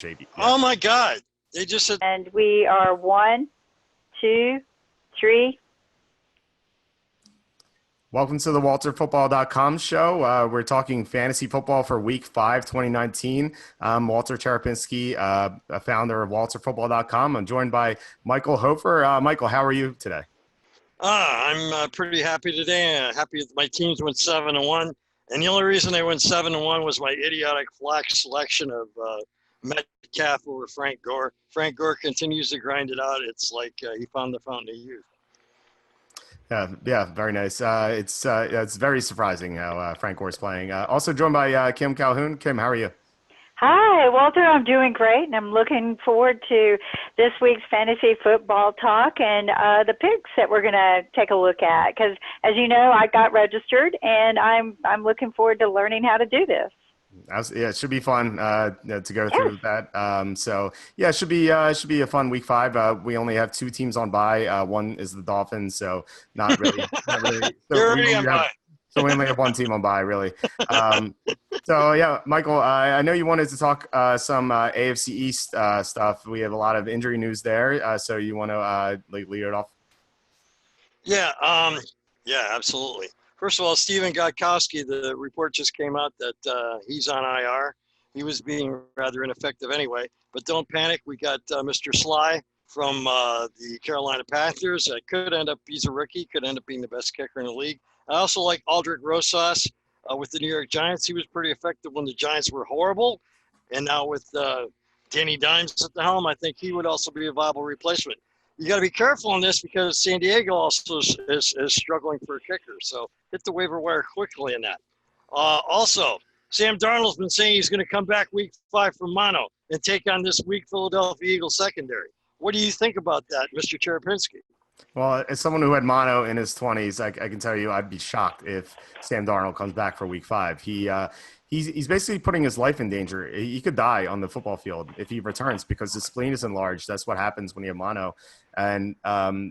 JB. Yeah. Oh my God! They just said. And we are 1, 2, 3. Welcome to the WalterFootball.com show. We're talking fantasy football for Week 5, 2019. I'm Walter Cherepinski, a founder of WalterFootball.com. I'm joined by Michael Hofer. Michael, how are you today? I'm pretty happy today. Happy that my teams went 7-1, and the only reason they went 7-1 was my idiotic flash selection of Metcalf over Frank Gore. Frank Gore continues to grind it out. It's like he found the fountain of youth. Yeah, very nice. It's very surprising how Frank Gore's playing. Also joined by Kim Calhoun. Kim, how are you? Hi, Walter. I'm doing great, and I'm looking forward to this week's fantasy football talk and the picks that we're going to take a look at. Because, as you know, I got registered, and I'm looking forward to learning how to do this. Yeah, it should be fun to go through that. It should be a fun Week 5. We only have 2 teams on bye. One is the Dolphins, so not really. You're already on bye. So we only have 1 team on bye, really. Michael, I know you wanted to talk some AFC East stuff. We have a lot of injury news there, so you want to lead it off? Yeah, absolutely. First of all, Stephen Gostkowski, the report just came out that he's on IR. He was being rather ineffective anyway, but don't panic. We got Mr. Sly from the Carolina Panthers. He's a rookie, could end up being the best kicker in the league. I also like Aldrick Rosas with the New York Giants. He was pretty effective when the Giants were horrible. And now with Danny Dimes at the helm, I think he would also be a viable replacement. You got to be careful on this because San Diego also is struggling for a kicker. So hit the waiver wire quickly in that. Also, Sam Darnold's been saying he's going to come back Week 5 from mono and take on this weak Philadelphia Eagles secondary. What do you think about that, Mr. Cherepinski? Well, as someone who had mono in his 20s, I can tell you I'd be shocked if Sam Darnold comes back for Week 5. He's basically putting his life in danger. He could die on the football field if he returns because his spleen is enlarged. That's what happens when you have mono. And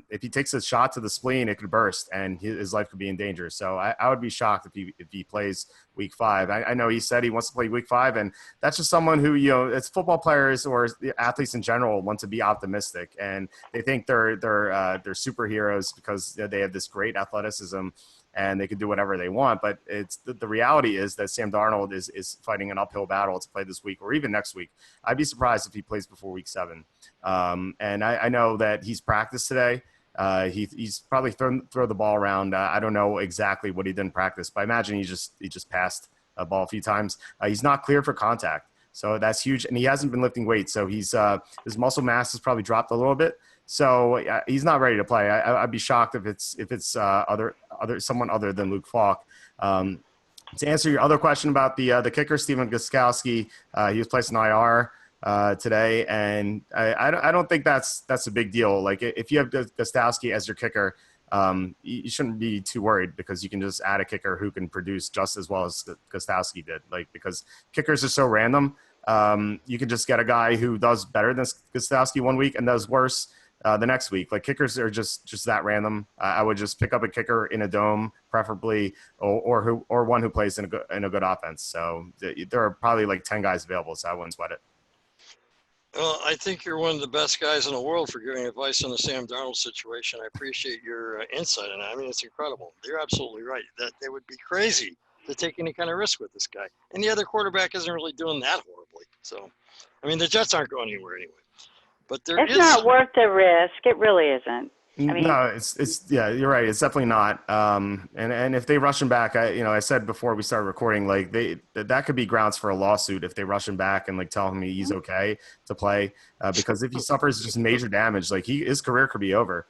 if he takes a shot to the spleen, it could burst and his life could be in danger. So I would be shocked if he plays Week 5. I know he said he wants to play Week 5, and that's just someone who, it's football players or athletes in general want to be optimistic, and they think they're superheroes because they have this great athleticism and they can do whatever they want. But it's the reality is that Sam Darnold is fighting an uphill battle to play this week or even next week. I'd be surprised if he plays before Week 7. And I know that he's practiced today. He's probably throw the ball around. I don't know exactly what he didn't practice, but I imagine he just passed a ball a few times. He's not cleared for contact, so that's huge. And he hasn't been lifting weights, so his muscle mass has probably dropped a little bit. So he's not ready to play. I'd be shocked if it's someone other than Luke Falk. To answer your other question about the kicker, Stephen Gostkowski, he was placed in IR today, and I don't think that's a big deal. Like if you have Gostkowski as your kicker, you shouldn't be too worried because you can just add a kicker who can produce just as well as Gostkowski did. Like because kickers are so random, you can just get a guy who does better than Gostkowski one week and does worse the next week. Like kickers are just that random. I would just pick up a kicker in a dome, preferably, or one who plays in a good offense. So there are probably like 10 guys available, so I wouldn't sweat it. Well, I think you're one of the best guys in the world for giving advice on the Sam Darnold situation. I appreciate your insight on it. I mean, it's incredible. You're absolutely right. That they would be crazy to take any kind of risk with this guy. And the other quarterback isn't really doing that horribly. So, I mean, the Jets aren't going anywhere anyway. But it's not worth the risk. It really isn't. I mean, no, it's you're right. It's definitely not. And if they rush him back, I said before we started recording, like that could be grounds for a lawsuit if they rush him back and like tell him he's okay to play, because if he suffers just major damage, like his career could be over.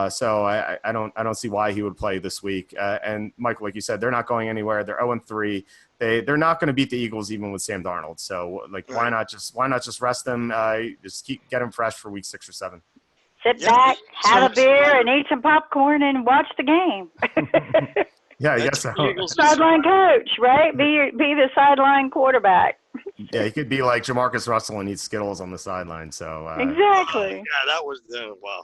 So I don't see why he would play this week. And Michael, like you said, they're not going anywhere. They're 0-3. They're not going to beat the Eagles even with Sam Darnold. So like, why not just rest them? Just get him fresh for week 6 or 7. Sit back, have a beer, and eat some popcorn and watch the game. Yeah, I guess so. Sideline coach, right? Be the sideline quarterback. Yeah, he could be like Jamarcus Russell and eat Skittles on the sideline. So exactly. Yeah, that was wow.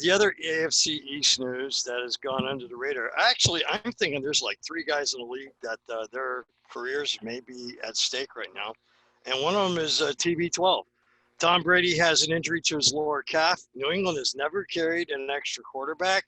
The other AFC East news that has gone under the radar. Actually, I'm thinking there's like 3 guys in the league that their careers may be at stake right now. and one of them is TB12. Tom Brady has an injury to his lower calf. New England has never carried an extra quarterback.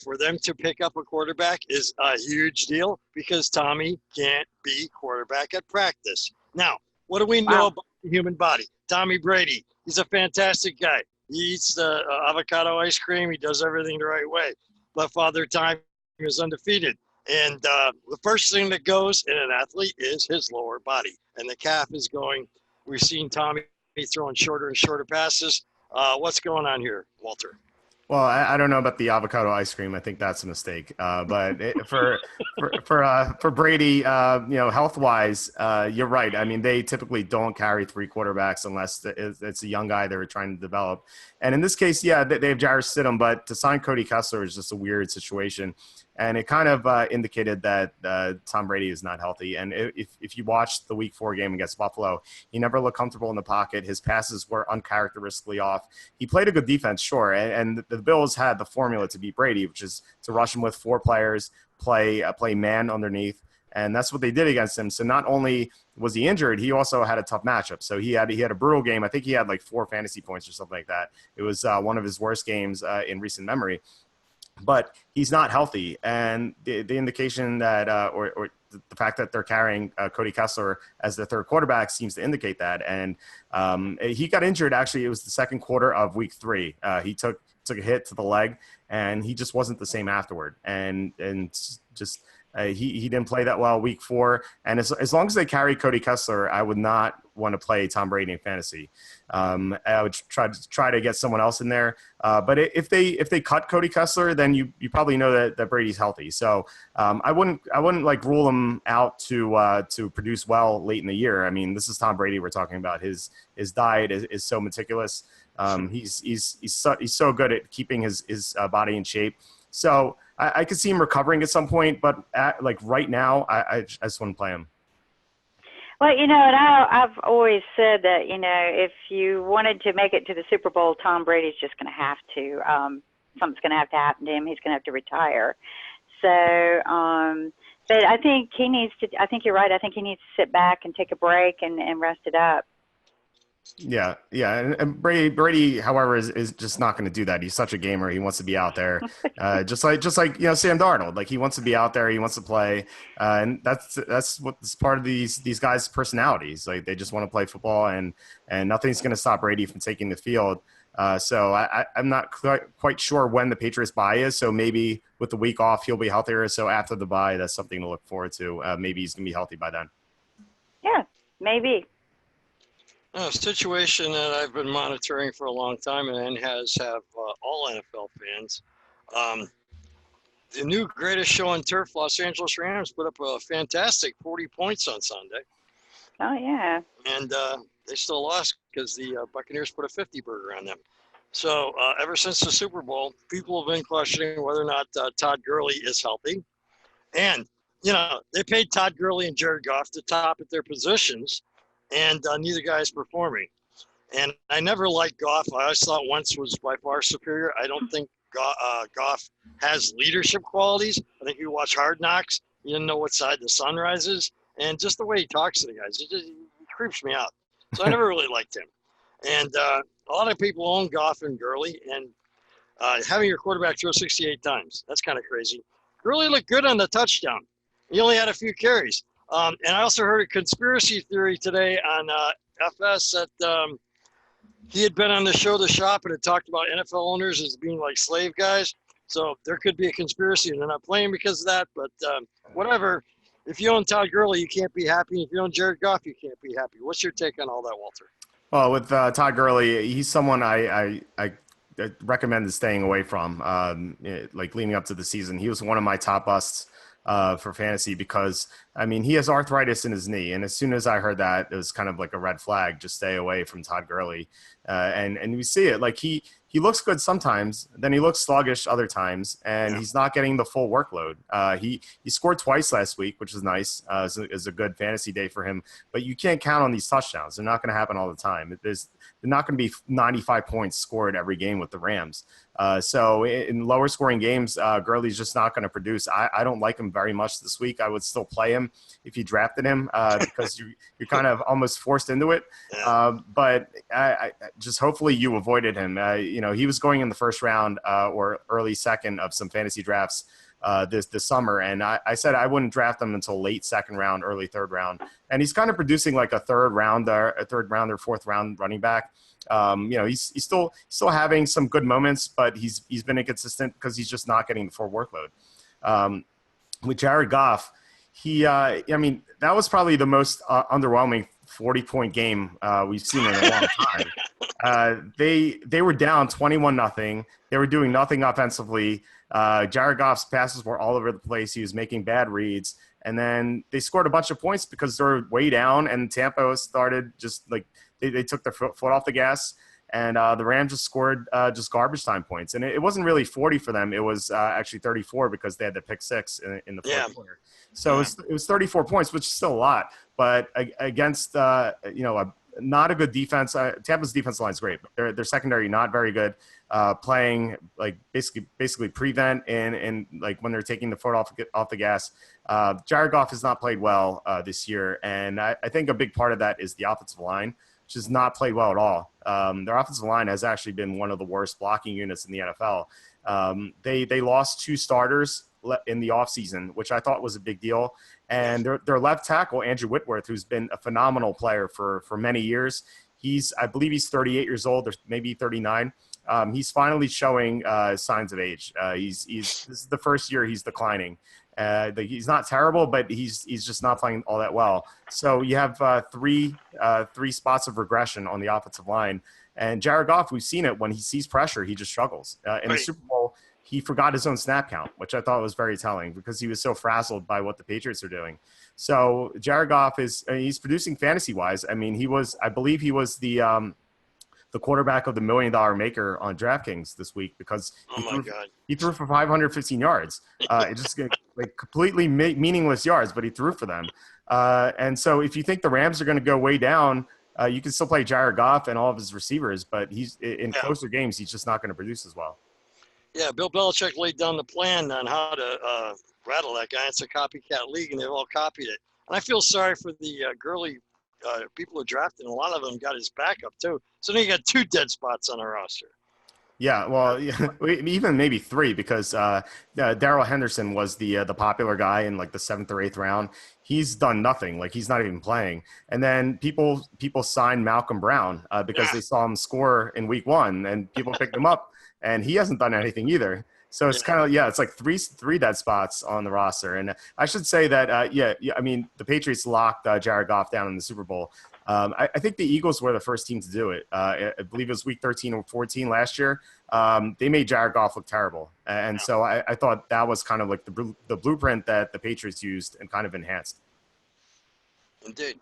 For them to pick up a quarterback is a huge deal because Tommy can't be quarterback at practice. Now, what do we know about the human body? Tommy Brady, he's a fantastic guy. He eats the avocado ice cream. He does everything the right way. But Father Time is undefeated. And the first thing that goes in an athlete is his lower body. And the calf is going. We've seen Tommy throwing shorter and shorter passes. What's going on here, Walter? Well, I don't know about the avocado ice cream. I think that's a mistake. But for Brady, health wise, you're right. I mean, they typically don't carry three quarterbacks unless it's a young guy they're trying to develop. And in this case, yeah, they have Jarrett Stidham, but to sign Cody Kessler is just a weird situation. And it kind of indicated that Tom Brady is not healthy. And if you watched the Week 4 game against Buffalo, he never looked comfortable in the pocket. His passes were uncharacteristically off. He played a good defense, sure. And the Bills had the formula to beat Brady, which is to rush him with four players, play man underneath. And that's what they did against him. So not only was he injured, he also had a tough matchup. So he had a brutal game. I think he had like 4 fantasy points or something like that. It was one of his worst games in recent memory. But he's not healthy, and the indication that, or the fact that they're carrying Cody Kessler as their third quarterback seems to indicate that. And he got injured. Actually, it was the second quarter of Week 3. He took a hit to the leg, and he just wasn't the same afterward. And just he didn't play that well Week 4. And as long as they carry Cody Kessler, I would not want to play Tom Brady in fantasy. I would try to get someone else in there. But if they cut Cody Kessler, then you probably know that Brady's healthy. So I wouldn't like rule him out to produce well late in the year. I mean, this is Tom Brady we're talking about. His diet is so meticulous. He's so good at keeping his body in shape. So I could see him recovering at some point, but right now, I just want to play him. Well, and I've always said that, if you wanted to make it to the Super Bowl, Tom Brady's just going to have to. Something's going to have to happen to him. He's going to have to retire. So, but I think he needs to. I think you're right. I think he needs to sit back and take a break and rest it up. Yeah. And Brady, however, is just not going to do that. He's such a gamer. He wants to be out there, just like Sam Darnold. Like he wants to be out there. He wants to play, and that's what's part of these guys' personalities. Like they just want to play football, and nothing's going to stop Brady from taking the field. So I'm not quite sure when the Patriots bye is. So maybe with the week off, he'll be healthier. So after the bye, that's something to look forward to. Maybe he's going to be healthy by then. Yeah, maybe. A situation that I've been monitoring for a long time and have all NFL fans. The new greatest show on turf, Los Angeles Rams, put up a fantastic 40 points on Sunday. Oh, yeah. And they still lost because the Buccaneers put a 50 burger on them. So ever since the Super Bowl, people have been questioning whether or not Todd Gurley is healthy. And, they paid Todd Gurley and Jared Goff to top at their positions. And neither guy is performing. And I never liked Goff. I always thought Wentz was by far superior. I don't think Goff has leadership qualities. I think you watch Hard Knocks, you didn't know what side the sun rises. And just the way he talks to the guys, it creeps me out. So I never really liked him. And a lot of people own Goff and Gurley. And having your quarterback throw 68 times, that's kind of crazy. Gurley looked good on the touchdown. He only had a few carries. And I also heard a conspiracy theory today on FS that he had been on the show The Shop and had talked about NFL owners as being like slave guys. So there could be a conspiracy, and they're not playing because of that. But whatever. If you own Todd Gurley, you can't be happy. If you own Jared Goff, you can't be happy. What's your take on all that, Walter? Well, with Todd Gurley, he's someone I recommend staying away from. Like leading up to the season, he was one of my top busts for fantasy because, I mean, he has arthritis in his knee. And as soon as I heard that, it was kind of like a red flag. Just stay away from Todd Gurley. And we see it. Like he looks good sometimes, then he looks sluggish other times, and he's not getting the full workload. He scored twice last week, which is nice. Is a good fantasy day for him. But you can't count on these touchdowns. They're not going to happen all the time. They're not going to be 95 points scored every game with the Rams. So in lower scoring games, Gurley's just not going to produce. I don't like him very much this week. I would still play him if you drafted him because you're kind of almost forced into it. But I just hopefully you avoided him. He was going in the first round or early second of some fantasy drafts this summer. And I said I wouldn't draft him until late second round, early third round. And he's kind of producing like a third round or fourth round running back. He's still having some good moments, but he's been inconsistent because he's just not getting the full workload. With Jared Goff, that was probably the most underwhelming 40-point game we've seen in a long time. They were down 21-0. They were doing nothing offensively. Jared Goff's passes were all over the place. He was making bad reads. And then they scored a bunch of points because they were way down, and Tampa started just like they took their foot off the gas. And the Rams just scored just garbage time points. And it wasn't really 40 for them. It was actually 34 because they had the pick six in the fourth quarter. So it was 34 points, which is still a lot. But against, not a good defense. Tampa's defense line is great. But their secondary not very good. Playing like basically prevent and like when they're taking the foot off the gas. Jared Goff has not played well this year. And I think a big part of that is the offensive line, which has not played well at all. Their offensive line has actually been one of the worst blocking units in the NFL. They lost 2 starters in the offseason, which I thought was a big deal. And their left tackle, Andrew Whitworth, who's been a phenomenal player for many years. I believe he's 38 years old, or maybe 39. He's finally showing signs of age. This is the first year he's declining. He's not terrible, but he's just not playing all that well. So you have three spots of regression on the offensive line. And Jared Goff, we've seen it when he sees pressure, he just struggles. In the Super Bowl, he forgot his own snap count, which I thought was very telling because he was so frazzled by what the Patriots are doing. So Jared Goff he's producing fantasy wise. I mean, I believe he was the quarterback of the $1 Million Maker on DraftKings this week because he threw for 515 yards. It just like completely meaningless yards, but he threw for them. And so if you think the Rams are going to go way down, you can still play Jared Goff and all of his receivers, but he's in closer games, he's just not going to produce as well. Yeah, Bill Belichick laid down the plan on how to rattle that guy. It's a copycat league, and they've all copied it. And I feel sorry for the Gurley people who drafted, and a lot of them got his backup too. So now you got 2 dead spots on the roster. Yeah, well, even maybe 3 because Darrell Henderson was the popular guy in like the 7th or 8th round. He's done nothing. Like he's not even playing. And then people signed Malcolm Brown because they saw him score in week 1, and people picked him up, and he hasn't done anything either. So it's kind of it's like three dead spots on the roster. And I should say that I mean the Patriots locked Jared Goff down in the Super Bowl. I think the Eagles were the first team to do it. I believe it was week 13 or 14 last year. They made Jared Goff look terrible. And so I thought that was kind of like the blueprint that the Patriots used and kind of enhanced. Indeed.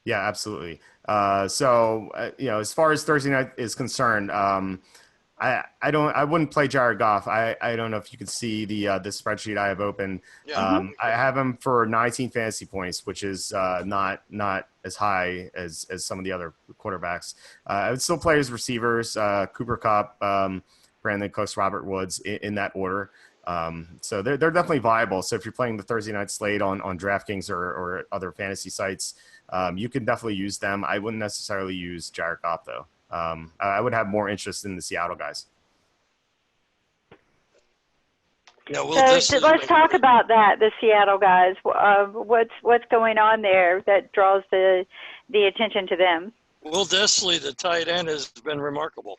Yeah, absolutely. So as far as Thursday night is concerned, I wouldn't play Jared Goff. I don't know if you can see the spreadsheet I have open. I have him for 19 fantasy points, which is not as high as some of the other quarterbacks. I would still play his receivers, Cooper Kupp, Brandon Cooks, Robert Woods in that order. So they're definitely viable. So if you're playing the Thursday night slate on DraftKings or other fantasy sites, you can definitely use them. I wouldn't necessarily use Jared Goff though. I would have more interest in the Seattle guys. Yeah, so let's talk about that. The Seattle guys. What's going on there that draws the attention to them? Will Dissly, the tight end, has been remarkable.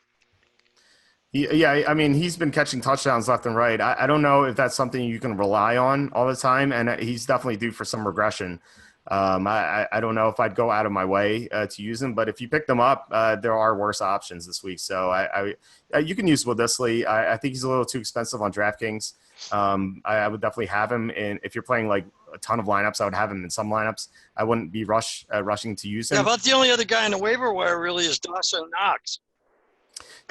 Yeah, I mean, he's been catching touchdowns left and right. I don't know if that's something you can rely on all the time, and he's definitely due for some regression. I don't know if I'd go out of my way to use him, but if you pick them up, there are worse options this week. So you can use Will Dissly. I think he's a little too expensive on DraftKings. I would definitely have him, and if you're playing like a ton of lineups, I would have him in some lineups. I wouldn't be rushing to use him. Yeah, about the only other guy in the waiver wire really is Dawson Knox.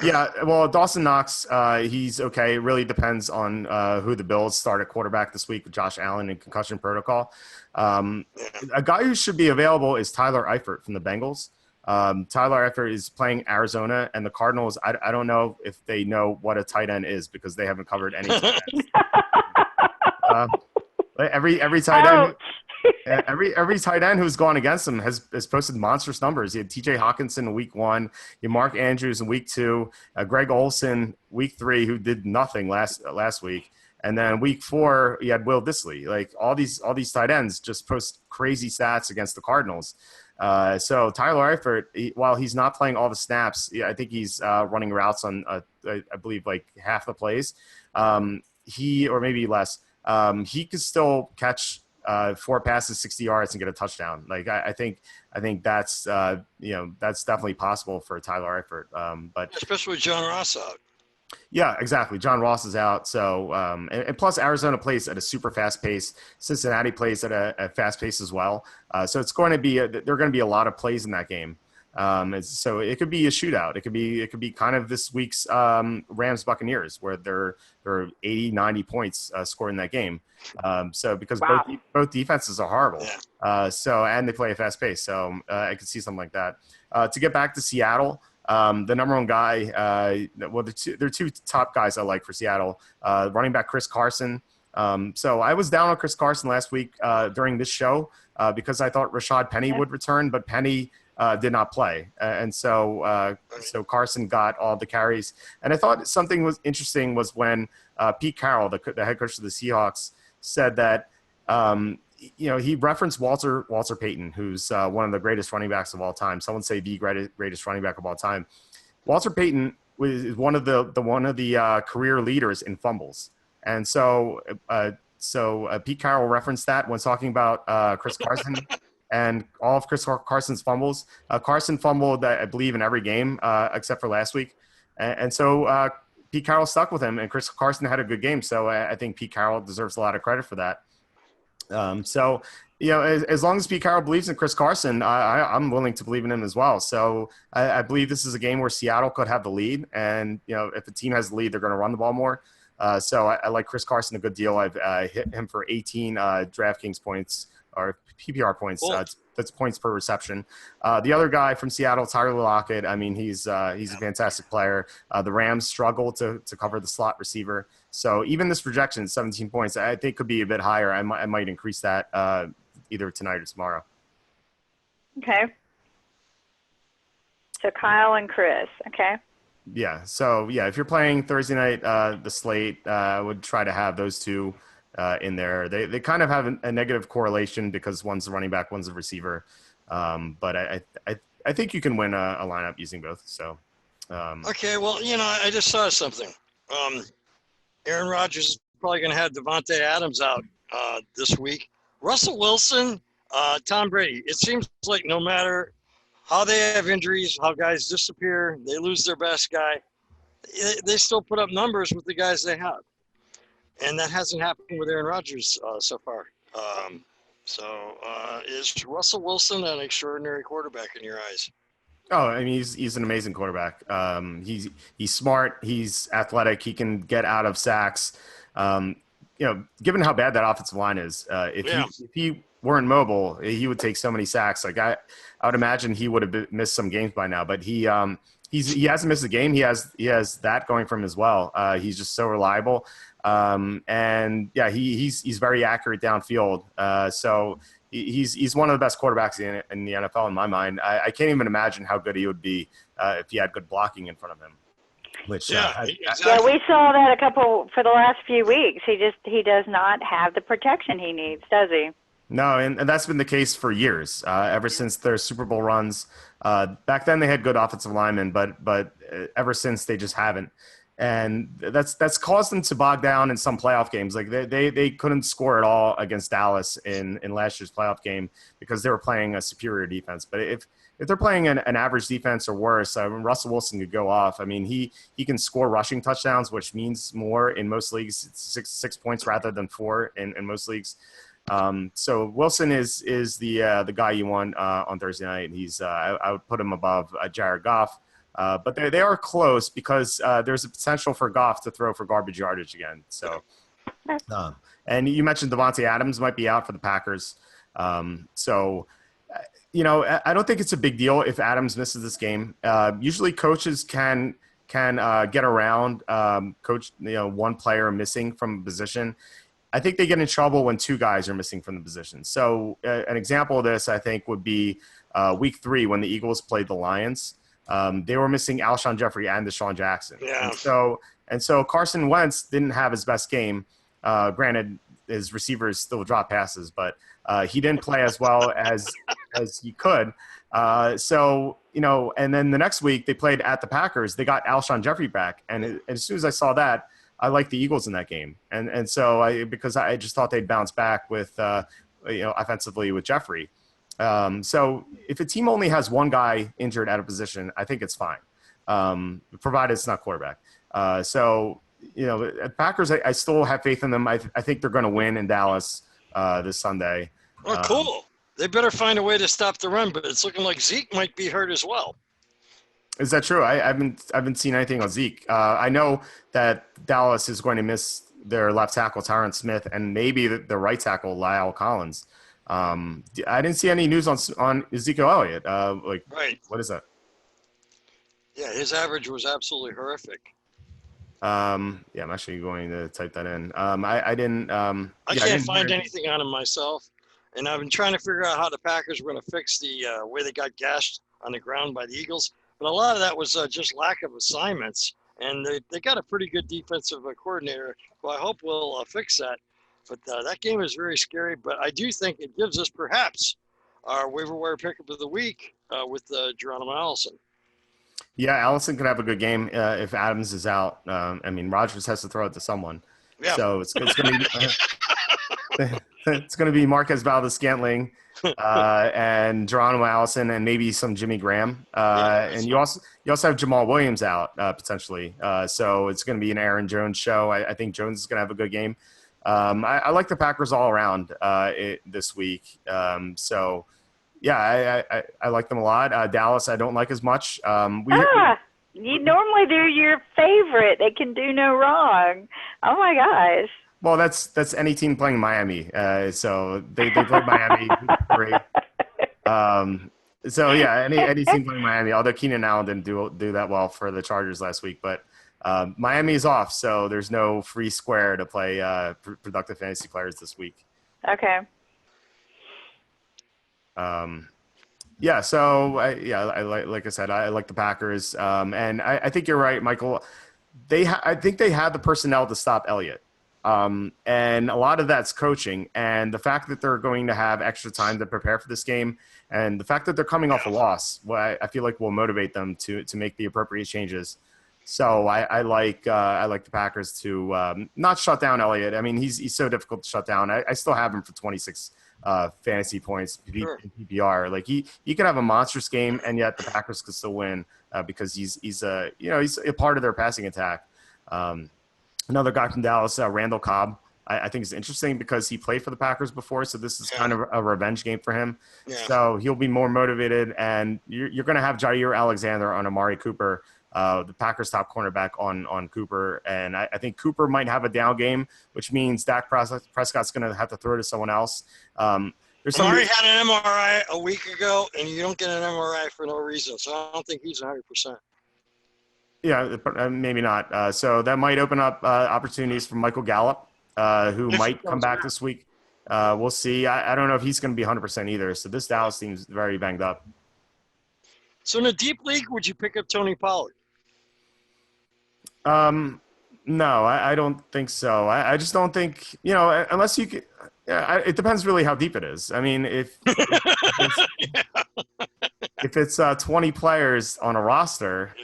Yeah, well, Dawson Knox, he's okay. It really depends on who the Bills start at quarterback this week with Josh Allen and concussion protocol. A guy who should be available is Tyler Eifert from the Bengals. Tyler Eifert is playing Arizona, and the Cardinals, I don't know if they know what a tight end is because they haven't covered any tight ends. Every tight end. Every tight end who's gone against him has posted monstrous numbers. You had T.J. Hawkinson in week 1, you had Mark Andrews in week 2, Greg Olsen week 3, who did nothing last week, and then week 4 you had Will Dissly. Like all these tight ends just post crazy stats against the Cardinals. So Tyler Eifert, while he's not playing all the snaps, I think he's running routes on I believe like half the plays. He or maybe less. He could still catch 4 passes, 60 yards, and get a touchdown. Like I think that's that's definitely possible for Tyler Eifert. But especially with John Ross out. Yeah, exactly. John Ross is out. So and plus Arizona plays at a super fast pace. Cincinnati plays at a fast pace as well. So it's going to be there are going to be a lot of plays in that game. So it could be a shootout. It could be kind of this week's Rams Buccaneers where there are 80, 90 points scored in that game. So because both defenses are horrible. So and they play a fast pace. So I could see something like that. To get back to Seattle, the number one guy, well, there are 2 top guys I like for Seattle. Running back Chris Carson. So I was down on Chris Carson last week during this show because I thought Rashad Penny would return, but Penny did not play. And so Carson got all the carries. And I thought something was interesting was when Pete Carroll, the head coach of the Seahawks, said that, he referenced Walter Payton, who's one of the greatest running backs of all time. Someone say the greatest running back of all time. Walter Payton was one of the career leaders in fumbles. And so Pete Carroll referenced that when talking about Chris Carson and all of Chris Carson's fumbles. Carson fumbled, I believe, in every game except for last week. And so Pete Carroll stuck with him, and Chris Carson had a good game. So I think Pete Carroll deserves a lot of credit for that. As long as Pete Carroll believes in Chris Carson, I'm willing to believe in him as well. So I believe this is a game where Seattle could have the lead. And, if the team has the lead, they're going to run the ball more. So I like Chris Carson a good deal. I've hit him for 18 DraftKings points or PPR points. Cool. That's points per reception. The other guy from Seattle, Tyler Lockett, I mean, he's a fantastic player. The Rams struggle to cover the slot receiver. So even this projection, 17 points, I think could be a bit higher. I might increase that either tonight or tomorrow. Okay. So Kyle and Chris, okay. Yeah. So, if you're playing Thursday night, the slate, I would try to have those 2 in there. They kind of have a negative correlation because one's a running back, one's a receiver. But I think you can win a lineup using both. So. Okay. Well, I just saw something. Aaron Rodgers is probably going to have Devontae Adams out this week. Russell Wilson, Tom Brady. It seems like no matter how they have injuries, how guys disappear, they lose their best guy, they still put up numbers with the guys they have. And that hasn't happened with Aaron Rodgers so far. Is Russell Wilson an extraordinary quarterback in your eyes? Oh, I mean, he's an amazing quarterback. He's smart. He's athletic. He can get out of sacks. Given how bad that offensive line is, if he weren't mobile, he would take so many sacks. Like I would imagine he would have missed some games by now. But he hasn't missed a game. He has that going for him as well. He's just so reliable. He's very accurate downfield. So he's one of the best quarterbacks in the NFL in my mind. I can't even imagine how good he would be if he had good blocking in front of him. Which exactly. Yeah, we saw that for the last few weeks. He does not have the protection he needs, does he? No, and that's been the case for years, ever since their Super Bowl runs. Back then they had good offensive linemen, but ever since they just haven't. And that's caused them to bog down in some playoff games. Like they couldn't score at all against Dallas in last year's playoff game because they were playing a superior defense. But if they're playing an average defense or worse, Russell Wilson could go off. I mean, he can score rushing touchdowns, which means more in most leagues. It's 6 points rather than 4 in most leagues. So Wilson is the guy you want on Thursday night. He's I would put him above Jared Goff. But they are close because there's a potential for Goff to throw for garbage yardage again. So, and you mentioned Devontae Adams might be out for the Packers. So, I don't think it's a big deal if Adams misses this game. Usually, coaches can get around one player missing from a position. I think they get in trouble when 2 guys are missing from the position. So, an example of this, I think, would be Week 3 when the Eagles played the Lions. They were missing Alshon Jeffrey and Deshaun Jackson. Yeah. And so Carson Wentz didn't have his best game. Granted, his receivers still drop passes, but he didn't play as well as he could. And then the next week they played at the Packers. They got Alshon Jeffrey back. And as soon as I saw that, I liked the Eagles in that game. Because I just thought they'd bounce back with, offensively with Jeffrey. So if a team only has one guy injured at a position, I think it's fine, provided it's not quarterback. Packers, I still have faith in them. I think they're going to win in Dallas this Sunday. Oh, cool. They better find a way to stop the run, but it's looking like Zeke might be hurt as well. Is that true? I haven't seen anything on Zeke. I know that Dallas is going to miss their left tackle, Tyron Smith, and maybe the right tackle, Lyle Collins. I didn't see any news on Ezekiel Elliott. Right. What is that? Yeah, his average was absolutely horrific. I'm actually going to type that in. I can't find anything on him myself, and I've been trying to figure out how the Packers were going to fix the way they got gashed on the ground by the Eagles. But a lot of that was just lack of assignments, and they got a pretty good defensive coordinator who I hope will fix that. But that game is very scary. But I do think it gives us perhaps our waiver wire pickup of the week with Geronimo Allison. Yeah, Allison could have a good game if Adams is out. Rodgers has to throw it to someone. Yeah. So it's going to be it's going to be Marquez Valdes-Scantling and Geronimo Allison and maybe some Jimmy Graham. And you also have Jamal Williams out potentially. So it's going to be an Aaron Jones show. I think Jones is going to have a good game. I like the Packers all around this week. I like them a lot. Dallas, I don't like as much. Normally they're your favorite. They can do no wrong. Oh my gosh. Well, that's any team playing Miami. So they played Miami. Great. Any team playing Miami. Although Keenan Allen didn't do that well for the Chargers last week, but. Miami is off, so there's no free square to play productive fantasy players this week. Okay. Like I said, I like the Packers, and I think you're right, Michael. I think they had the personnel to stop Elliott, and a lot of that's coaching, and the fact that they're going to have extra time to prepare for this game, and the fact that they're coming off a loss, I feel like will motivate them to make the appropriate changes. So I like the Packers to not shut down Elliott. I mean, he's so difficult to shut down. I still have him for 26 fantasy points in PPR. Like he could have a monstrous game, and yet the Packers could still win because he's a part of their passing attack. Another guy from Dallas, Randall Cobb. I think is interesting because he played for the Packers before, so this is kind of a revenge game for him. Yeah. So he'll be more motivated, and you're going to have Jair Alexander on Amari Cooper. The Packers' top cornerback on Cooper. And I think Cooper might have a down game, which means Dak Prescott's going to have to throw to someone else. Amari had an MRI a week ago, and you don't get an MRI for no reason. So I don't think he's 100%. Yeah, maybe not. So that might open up opportunities for Michael Gallup, who might come back this week. We'll see. I don't know if he's going to be 100% either. So this Dallas team's very banged up. So in a deep league, would you pick up Tony Pollard? No, I don't think so. I just don't think, unless you could, it depends really how deep it is. I mean, if it's 20 players on a roster,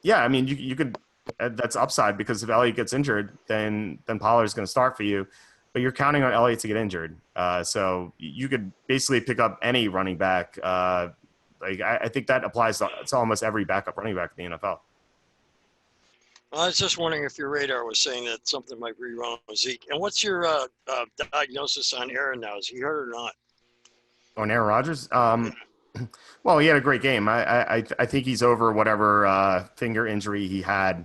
you could that's upside because if Elliott gets injured, then Pollard's going to start for you. But you're counting on Elliott to get injured. So you could basically pick up any running back. I think that applies to almost every backup running back in the NFL. I was just wondering if your radar was saying that something might be wrong with Zeke. And what's your diagnosis on Aaron now? Is he hurt or not? On Aaron Rodgers? Well, he had a great game. I think he's over whatever finger injury he had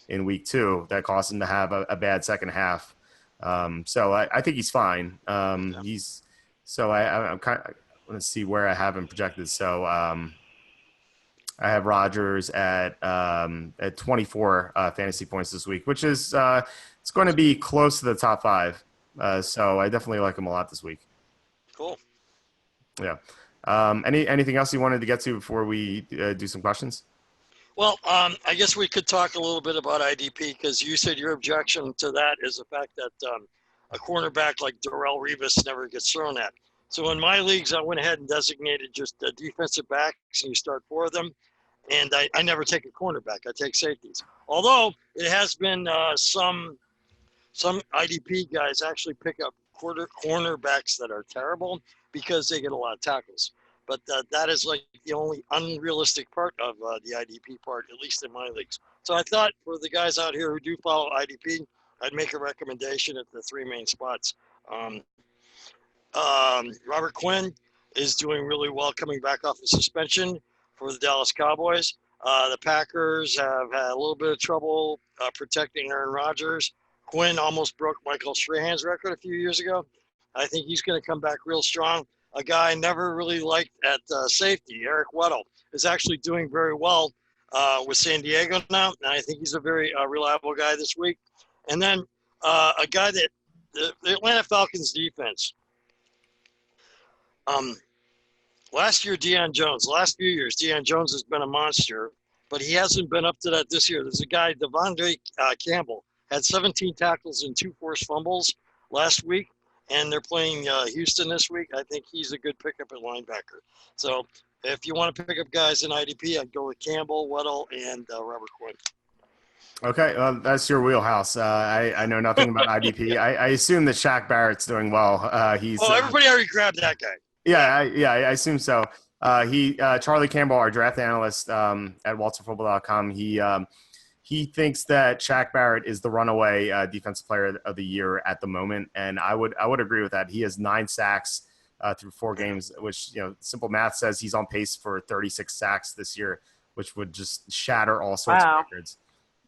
in week 2 that caused him to have a bad second half. So I think he's fine. I'm kind of let's see where I have him projected. So I have Rodgers at 24 fantasy points this week, which is it's going to be close to the top 5. So I definitely like him a lot this week. Cool. Yeah. Anything else you wanted to get to before we do some questions? Well, I guess we could talk a little bit about IDP because you said your objection to that is the fact that a cornerback like Darrelle Revis never gets thrown at. So in my leagues, I went ahead and designated just defensive backs, and you start 4 of them. And I never take a cornerback. I take safeties. Although it has been some IDP guys actually pick up cornerbacks that are terrible because they get a lot of tackles. But that is like the only unrealistic part of the IDP part, at least in my leagues. So I thought for the guys out here who do follow IDP, I'd make a recommendation at the 3 main spots. Robert Quinn is doing really well coming back off of suspension for the Dallas Cowboys. The Packers have had a little bit of trouble protecting Aaron Rodgers. Quinn almost broke Michael Strahan's record a few years ago. I think he's going to come back real strong. A guy I never really liked at safety, Eric Weddle, is actually doing very well with San Diego now, and I think he's a very reliable guy this week. And then a guy that the Atlanta Falcons defense. Last year, last few years, Deion Jones has been a monster, but he hasn't been up to that this year. There's a guy, Devondre Campbell, had 17 tackles and 2 forced fumbles last week, and they're playing Houston this week. I think he's a good pickup at linebacker. So if you want to pick up guys in IDP, I'd go with Campbell, Weddle, and Robert Quinn. Okay, that's your wheelhouse. I know nothing about IDP. I assume that Shaq Barrett's doing well. Everybody already grabbed that guy. Yeah, I assume so. Charlie Campbell, our draft analyst at WalterFootball.com, he thinks that Shaq Barrett is the runaway defensive player of the year at the moment, and I would agree with that. He has 9 sacks through 4 games, which simple math says he's on pace for 36 sacks this year, which would just shatter all sorts of records.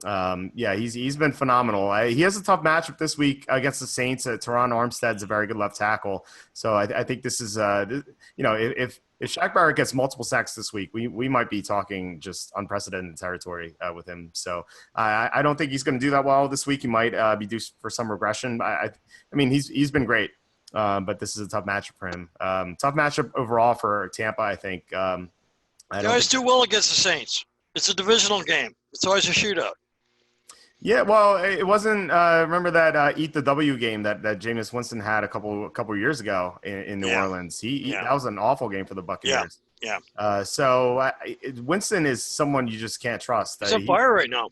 He's been phenomenal. He has a tough matchup this week against the Saints. Teron Armstead's a very good left tackle, so I think this is if Shaq Barrett gets multiple sacks this week, we might be talking just unprecedented territory with him. So I don't think he's going to do that well this week. He might be due for some regression. I mean he's been great, but this is a tough matchup for him. Tough matchup overall for Tampa, I think. Guys do well against the Saints. It's a divisional game. It's always a shootout. Yeah, well, it wasn't. Remember that Eat the W game that Jameis Winston had a couple years ago in New Orleans. That was an awful game for the Buccaneers. Yeah. So Winston is someone you just can't trust. He's on fire right now.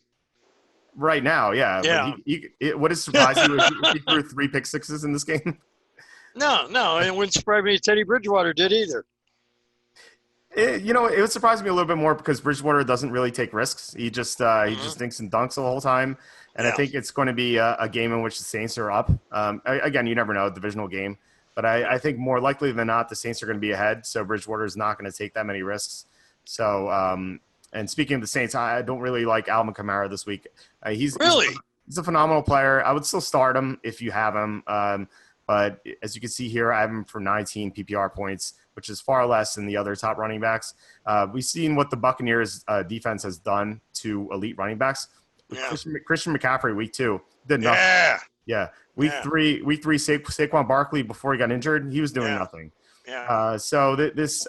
Right now, yeah. Yeah. Would it surprise you if he threw 3 pick sixes in this game? No, it wouldn't surprise me if Teddy Bridgewater did either. It would surprise me a little bit more because Bridgewater doesn't really take risks. He just dinks and dunks the whole time, and I think it's going to be a game in which the Saints are up. Again, you never know, divisional game, but I think more likely than not the Saints are going to be ahead, so Bridgewater is not going to take that many risks. So, and speaking of the Saints, I don't really like Alvin Kamara this week. He's a phenomenal player. I would still start him if you have him, but as you can see here, I have him for 19 PPR points, which is far less than the other top running backs. We've seen what the Buccaneers defense has done to elite running backs. Yeah. Christian McCaffrey, week 2, did nothing. Yeah. Week three, Saquon Barkley, before he got injured, he was doing nothing. Yeah. So this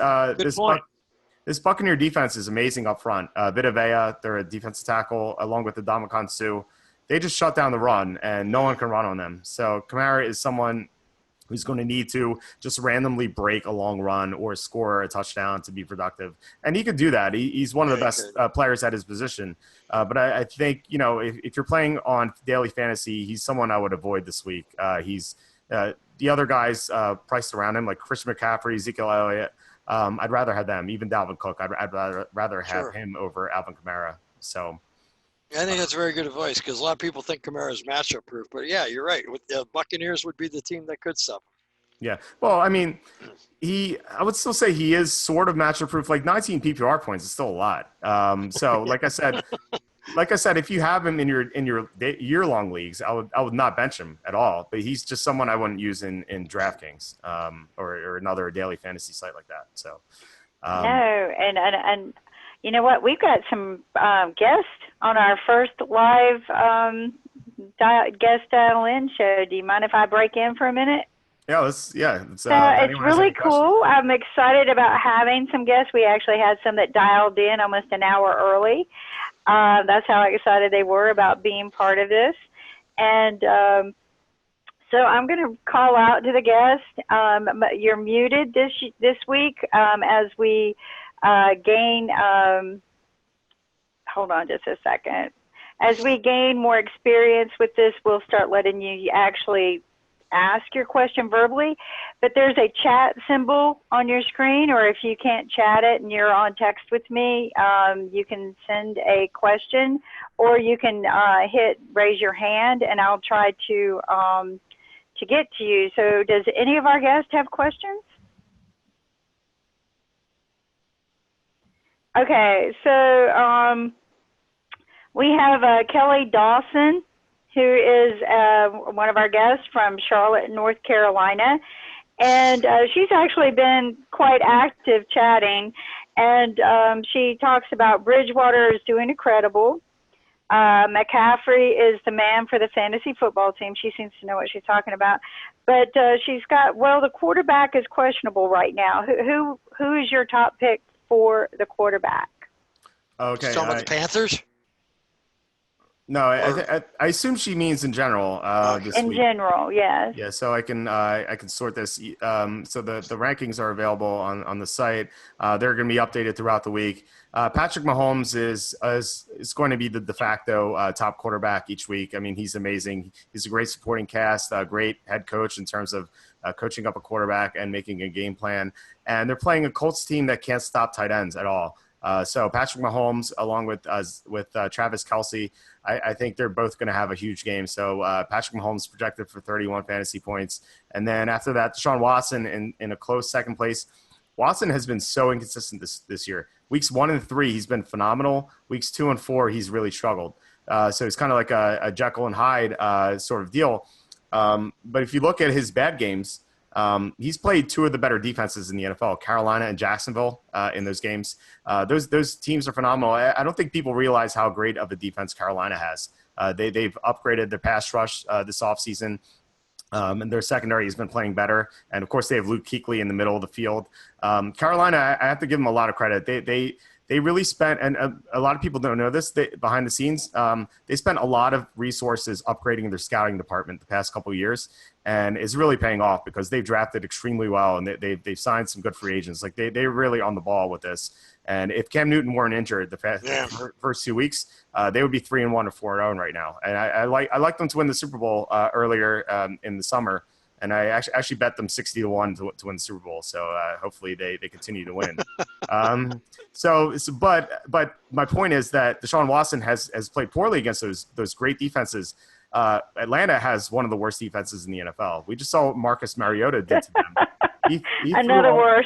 Buccaneer defense is amazing up front. Vita Vea, they're a defensive tackle, along with the Ndamukong Suh. They just shut down the run, and no one can run on them. So Kamara is someone who's going to need to just randomly break a long run or score a touchdown to be productive. And he could do that. He's one of the best players at his position. But I think, if you're playing on daily fantasy, he's someone I would avoid this week. He's the other guys priced around him, like Christian McCaffrey, Ezekiel Elliott. I'd rather have them. Even Dalvin Cook, I'd rather have him over Alvin Kamara. So I think that's very good advice because a lot of people think Kamara's matchup proof. But yeah, you're right. With the Buccaneers would be the team that could stop him. Yeah. Well, I mean, I would still say he is sort of matchup proof. Like 19 PPR points is still a lot. So like I said, if you have him in your year-long leagues, I would not bench him at all. But he's just someone I wouldn't use in DraftKings or another daily fantasy site like that. So no, and you know what? We've got some guests on our first live guest dial-in show. Do you mind if I break in for a minute? Yeah, it's really cool. I'm excited about having some guests. We actually had some that dialed in almost an hour early. That's how excited they were about being part of this. And so I'm going to call out to the guest. You're muted this week as we gain, hold on just a second. As we gain more experience with this, we'll start letting you actually ask your question verbally, but there's a chat symbol on your screen, or if you can't chat it and you're on text with me, you can send a question, or you can hit raise your hand and I'll try to get to you. So does any of our guests have questions? Okay, so we have Kelly Dawson, who is one of our guests from Charlotte, North Carolina. And she's actually been quite active chatting. And she talks about Bridgewater is doing incredible. McCaffrey is the man for the fantasy football team. She seems to know what she's talking about. But she's got, the quarterback is questionable right now. Who is your top pick for the quarterback? Okay. Talking about the Panthers? No, I assume she means in general. In general, yes. Yeah, so I can sort this. So the rankings are available on the site. They're going to be updated throughout the week. Patrick Mahomes is going to be the de facto top quarterback each week. I mean, he's amazing. He's a great supporting cast, a great head coach in terms of coaching up a quarterback and making a game plan. And they're playing a Colts team that can't stop tight ends at all. So Patrick Mahomes, along with Travis Kelce, I think they're both going to have a huge game. So Patrick Mahomes projected for 31 fantasy points. And then after that, Deshaun Watson in a close second place. Watson has been so inconsistent this year. Weeks 1 and 3, he's been phenomenal. Weeks 2 and 4, he's really struggled. So it's kind of like a Jekyll and Hyde sort of deal. But if you look at his bad games, he's played 2 of the better defenses in the NFL, Carolina and Jacksonville, in those games. Those teams are phenomenal. I don't think people realize how great of a defense Carolina has. They've upgraded their pass rush this offseason, and their secondary has been playing better. And, of course, they have Luke Kuechly in the middle of the field. Carolina, I have to give them a lot of credit. They really spent, and a lot of people don't know this, behind the scenes, they spent a lot of resources upgrading their scouting department the past couple of years, and it's really paying off because they've drafted extremely well, and they've signed some good free agents. Like they're really on the ball with this. And if Cam Newton weren't injured the first 2 weeks, they would be 3-1 or 4-0 right now. And I like them to win the Super Bowl earlier in the summer. And I actually bet them 60-1 to win the Super Bowl. So hopefully they continue to win. But my point is that Deshaun Watson has played poorly against those great defenses. Atlanta has one of the worst defenses in the NFL. We just saw what Marcus Mariota did to them. He Another worse.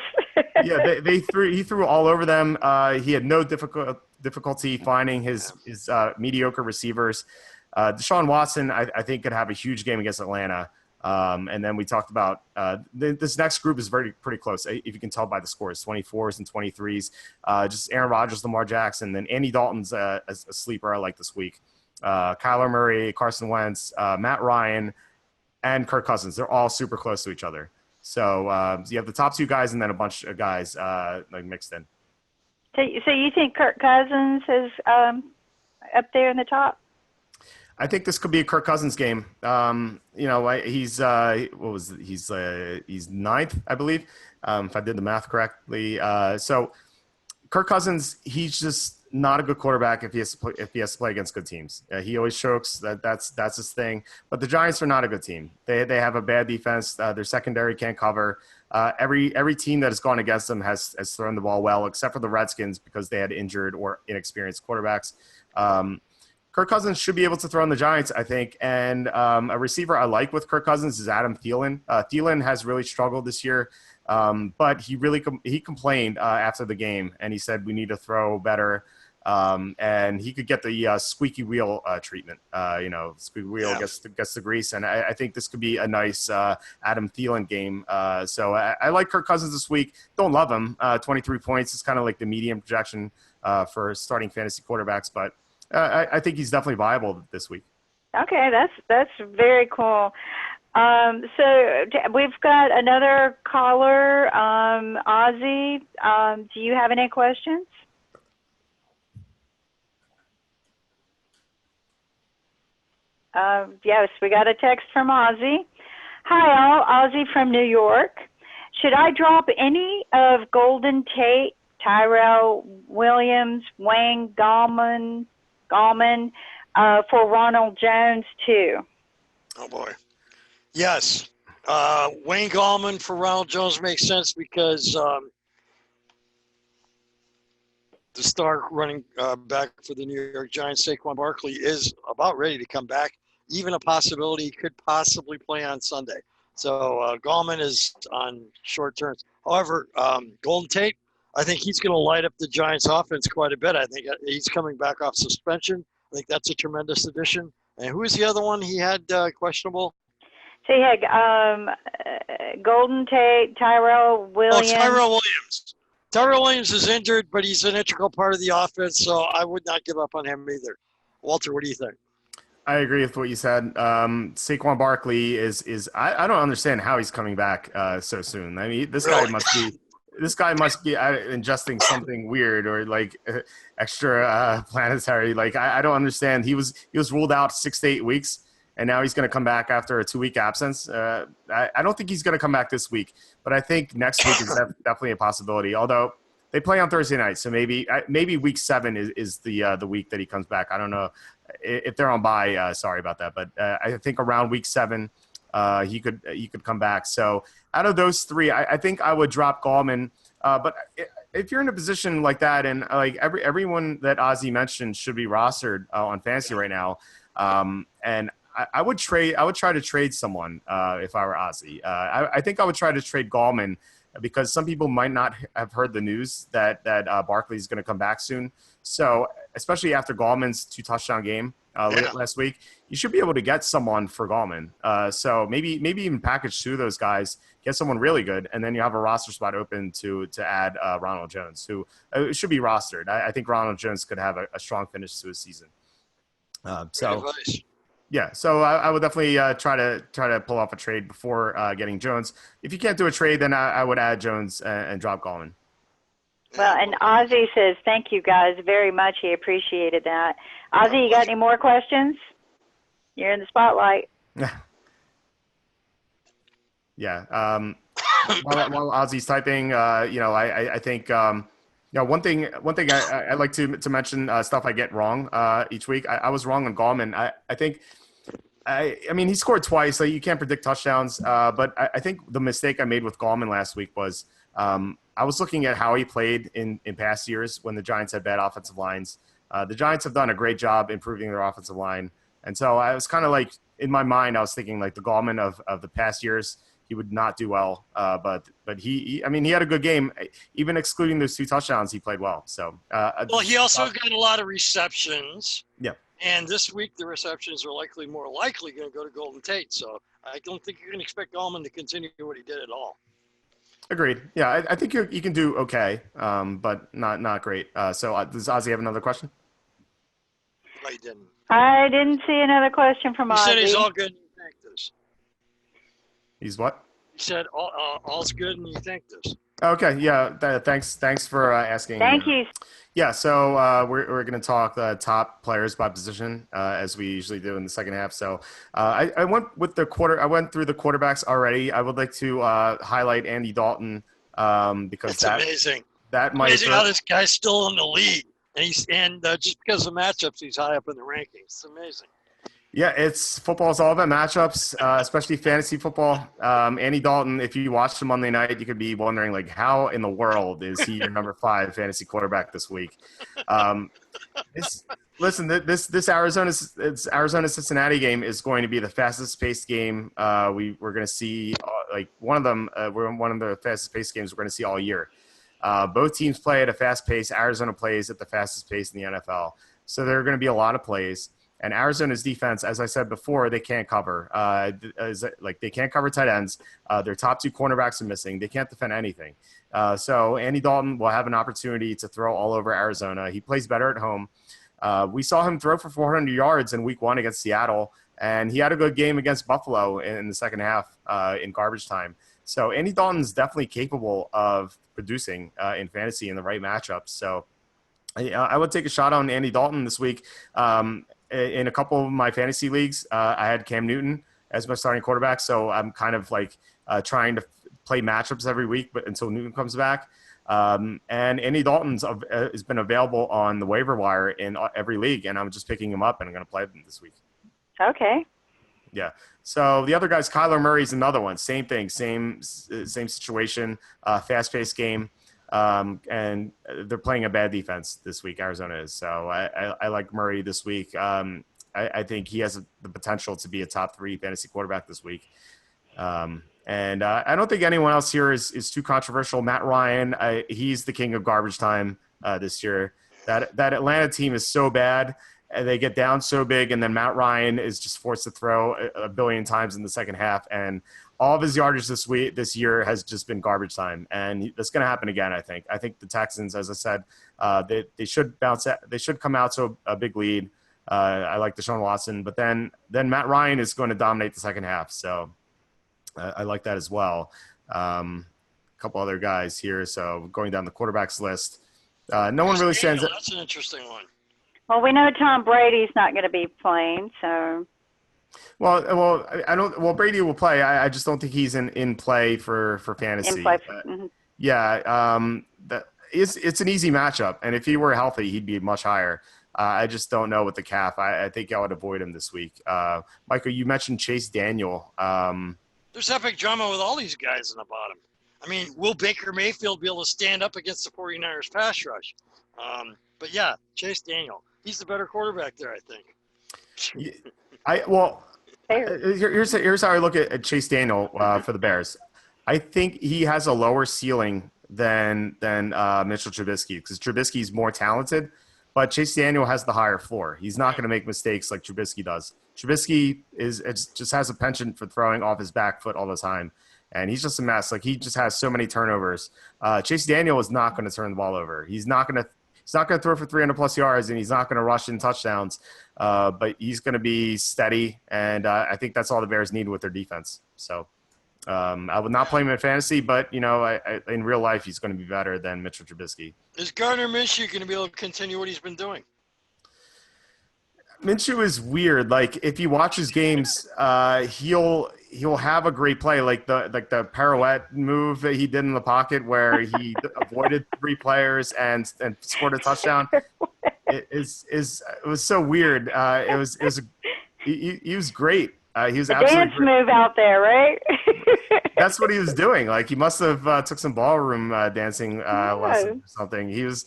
Yeah, he threw all over them. He had no difficulty finding his mediocre receivers. Deshaun Watson, I think, could have a huge game against Atlanta. And then we talked about this next group is pretty close, if you can tell by the scores, 24s and 23s. Just Aaron Rodgers, Lamar Jackson, then Andy Dalton's a sleeper I like this week. Kyler Murray, Carson Wentz, Matt Ryan, and Kirk Cousins. They're all super close to each other. So you have the top 2 guys and then a bunch of guys like mixed in. So you think Kirk Cousins is up there in the top? I think this could be a Kirk Cousins game. He's he's ninth, I believe, if I did the math correctly. So Kirk Cousins, he's just not a good quarterback if he has to play against good teams. He always chokes. That's his thing. But the Giants are not a good team. They have a bad defense. Their secondary can't cover. Every team that has gone against them has thrown the ball well, except for the Redskins because they had injured or inexperienced quarterbacks. Kirk Cousins should be able to throw in the Giants, I think. And a receiver I like with Kirk Cousins is Adam Thielen. Thielen has really struggled this year, but he complained after the game, and he said we need to throw better. And he could get the squeaky wheel treatment. Squeaky wheel gets the grease, and I think this could be a nice Adam Thielen game. So I like Kirk Cousins this week. Don't love him. 23 points is kind of like the medium projection for starting fantasy quarterbacks, but I think he's definitely viable this week. Okay, that's very cool. So we've got another caller, Ozzy. Do you have any questions? Yes, we got a text from Ozzy. Hi, all. Ozzy from New York. Should I drop any of Golden Tate, Tyrell Williams, Wayne Gallman for Ronald Jones too? Oh boy, yes. Wayne Gallman for Ronald Jones makes sense because the star running back for the New York Giants, Saquon Barkley, is about ready to come back. Even a possibility he could possibly play on Sunday. So Gallman is on short terms. However, Golden Tate, I think he's going to light up the Giants' offense quite a bit. I think he's coming back off suspension. I think that's a tremendous addition. And who is the other one he had questionable? So he had Golden Tate, Tyrell Williams. Oh, Tyrell Williams. Tyrell Williams is injured, but he's an integral part of the offense, so I would not give up on him either. Walter, what do you think? I agree with what you said. Saquon Barkley is I don't understand how he's coming back so soon. I mean, this guy must be ingesting something weird or like extra planetary. Like I don't understand. He was ruled out 6 to 8 weeks, and now he's going to come back after a 2-week absence. I don't think he's going to come back this week, but I think next week is definitely a possibility. Although they play on Thursday night, so maybe week 7 is the week that he comes back. I don't know if they're on bye. Sorry about that, but I think around week 7 he could come back. So out of those 3, I think I would drop Gallman. But if you're in a position like that, and like everyone that Ozzy mentioned should be rostered on fantasy right now, and I would try to trade someone if I were Ozzy. I think I would try to trade Gallman because some people might not have heard the news that Barkley is going to come back soon. So especially after Gallman's 2-touchdown game last week, you should be able to get someone for Gallman. So maybe even package 2 of those guys, get someone really good, and then you have a roster spot open to add Ronald Jones, who should be rostered. I think Ronald Jones could have a strong finish to his season. Yeah, so I would definitely try to pull off a trade before getting Jones. If you can't do a trade, then I would add Jones and drop Gallman. Well, and Ozzy says, thank you guys very much. He appreciated that. Ozzy, you got any more questions? You're in the spotlight. Yeah. While Ozzy's typing, I think one thing I like to mention stuff I get wrong each week. I was wrong on Gallman. I mean, he scored twice, so you can't predict touchdowns. But I think the mistake I made with Gallman last week was I was looking at how he played in past years when the Giants had bad offensive lines. The Giants have done a great job improving their offensive line. And so I was kind of like, in my mind, I was thinking like the Gallman of the past years, he would not do well. But he had a good game. Even excluding those 2 touchdowns, he played well. So he also got a lot of receptions. Yeah. And this week, the receptions are more likely going to go to Golden Tate. So I don't think you can expect Gallman to continue what he did at all. Agreed. Yeah, I think you can do okay, but not great. So does Ozzy have another question? No, he didn't. I didn't see another question from Ozzy. He said he's all good and he thanked us. He's what? He said all's good and he thanked us. Okay, yeah. Thanks for asking. Thank you. Yeah, so we're going to talk top players by position as we usually do in the second half. So I went with the quarter. I went through the quarterbacks already. I would like to highlight Andy Dalton because It's amazing. that might Amazing how this guy's still in the league, and just because of matchups, he's high up in the rankings. It's amazing. Yeah, football is all about matchups, especially fantasy football. Andy Dalton, if you watched him Monday night, you could be wondering like, how in the world is he your number 5 fantasy quarterback this week? This Arizona Cincinnati game is going to be the fastest paced game we're going to see. Like one of them, we're one of the fastest paced games we're going to see all year. Both teams play at a fast pace. Arizona plays at the fastest pace in the NFL, so there are going to be a lot of plays. And Arizona's defense, as I said before, they can't cover. They can't cover tight ends. Their top 2 cornerbacks are missing. They can't defend anything. So Andy Dalton will have an opportunity to throw all over Arizona. He plays better at home. We saw him throw for 400 yards in Week 1 against Seattle, and he had a good game against Buffalo in the second half in garbage time. So Andy Dalton's definitely capable of producing in fantasy in the right matchups. So I would take a shot on Andy Dalton this week. In a couple of my fantasy leagues, I had Cam Newton as my starting quarterback. So I'm kind of like trying to play matchups every week, but until Newton comes back. And Andy Dalton's has been available on the waiver wire in every league, and I'm just picking him up and I'm going to play them this week. Okay. Yeah. So the other guys, Kyler Murray's another one. Same thing, same situation, fast-paced game. And they're playing a bad defense this week, Arizona is. So I like Murray this week. I think he has the potential to be a top 3 fantasy quarterback this week. And I don't think anyone else here is too controversial. Matt Ryan, he's the king of garbage time this year. That Atlanta team is so bad. They get down so big, and then Matt Ryan is just forced to throw a billion times in the second half. And all of his yardage this year has just been garbage time, and that's going to happen again. I think the Texans, as I said, they should bounce. They should come out to a big lead. I like Deshaun Watson, but then Matt Ryan is going to dominate the second half. So I like that as well. A couple other guys here. So going down the quarterbacks list, no one really stands. That's an interesting one. Well, we know Tom Brady's not going to be playing, so. Well, I don't. Well, Brady will play. I just don't think he's in play for fantasy. Yeah, it's an easy matchup, and if he were healthy, he'd be much higher. I just don't know with the calf. I think I would avoid him this week. Michael, you mentioned Chase Daniel. There's epic drama with all these guys in the bottom. I mean, will Baker Mayfield be able to stand up against the 49ers pass rush? But yeah, Chase Daniel. He's the better quarterback there, I think. Here's how I look at Chase Daniel for the Bears. I think he has a lower ceiling than Mitchell Trubisky, because Trubisky's more talented, but Chase Daniel has the higher floor. He's not going to make mistakes like Trubisky does. Trubisky just has a penchant for throwing off his back foot all the time, and he's just a mess. Like, he just has so many turnovers. Chase Daniel is not going to turn the ball over. He's not going to throw for 300-plus yards, and he's not going to rush in touchdowns. But he's going to be steady, and I think that's all the Bears need with their defense. So I would not play him in fantasy, but, in real life, he's going to be better than Mitchell Trubisky. Is Gardner Minshew going to be able to continue what he's been doing? Minshew is weird. Like, if you watch his games, he'll have a great play, like the pirouette move that he did in the pocket where he avoided 3 players and scored a touchdown. It was so weird. He was great. He was absolutely dance great. Move out there, right? That's what he was doing. Like, he must have took some ballroom dancing lessons or something. He was.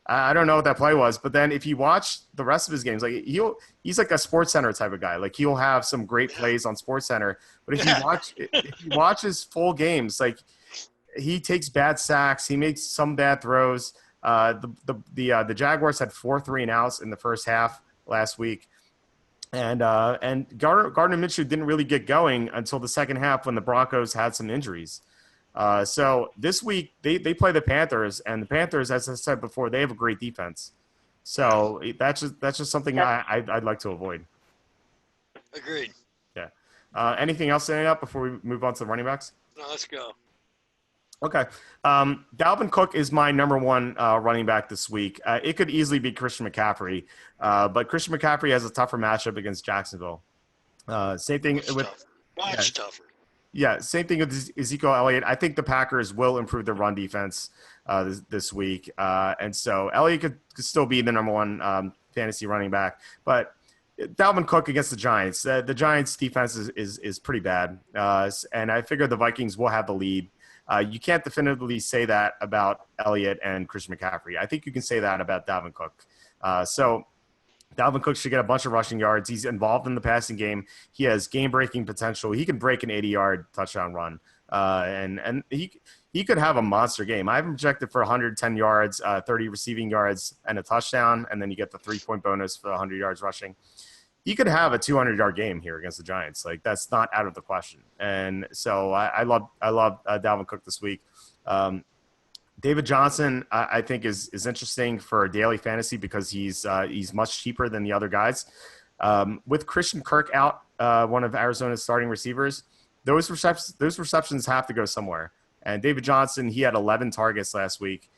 I don't know what that play was, but then if you watch the rest of his games, like, he's like a SportsCenter type of guy. Like, he'll have some great plays on SportsCenter, but if you watch his full games, like, he takes bad sacks, he makes some bad throws. The Jaguars had 4 3-and-outs in the first half last week, and Gardner Minshew didn't really get going until the second half when the Broncos had some injuries. So this week they play the Panthers, and the Panthers, as I said before, they have a great defense. So that's just something I'd like to avoid. Agreed. Yeah. Anything else standing up before we move on to the running backs? No, let's go. Okay. Dalvin Cook is my number one running back this week. It could easily be Christian McCaffrey, but Christian McCaffrey has a tougher matchup against Jacksonville. Same thing Much with tougher. yeah, Much tougher. yeah. Same thing with Ezekiel Elliott. I think the Packers will improve their run defense this week, and so Elliott could still be the number one fantasy running back, but. Dalvin Cook against the Giants. The Giants' defense is pretty bad, and I figure the Vikings will have the lead. You can't definitively say that about Elliott and Christian McCaffrey. I think you can say that about Dalvin Cook. So Dalvin Cook should get a bunch of rushing yards. He's involved in the passing game. He has game-breaking potential. He can break an 80-yard touchdown run, and he could have a monster game. I have him projected for 110 yards, 30 receiving yards, and a touchdown, and then you get the 3-point bonus for 100 yards rushing. He could have a 200-yard game here against the Giants. Like, that's not out of the question. And so I love Dalvin Cook this week. David Johnson, I think is interesting for daily fantasy because he's much cheaper than the other guys. With Christian Kirk out, one of Arizona's starting receivers, those receptions have to go somewhere. And David Johnson, he had 11 targets last week.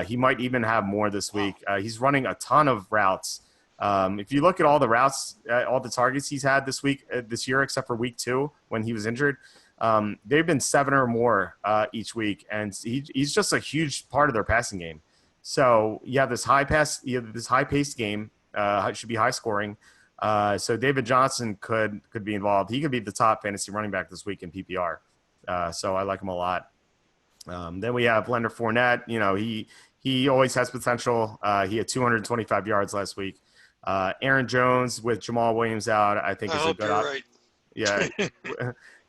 He might even have more this week. He's running a ton of routes. If you look at all the routes, all the targets he's had this year, except for week 2 when he was injured, they've been 7 or more each week, and he's just a huge part of their passing game. So you have this high-paced game. It should be high scoring. So David Johnson could be involved. He could be the top fantasy running back this week in PPR. So I like him a lot. Then we have Leonard Fournette. You know, he always has potential. He had 225 yards last week. Aaron Jones with Jamal Williams out, I think is a good option. Right. Yeah,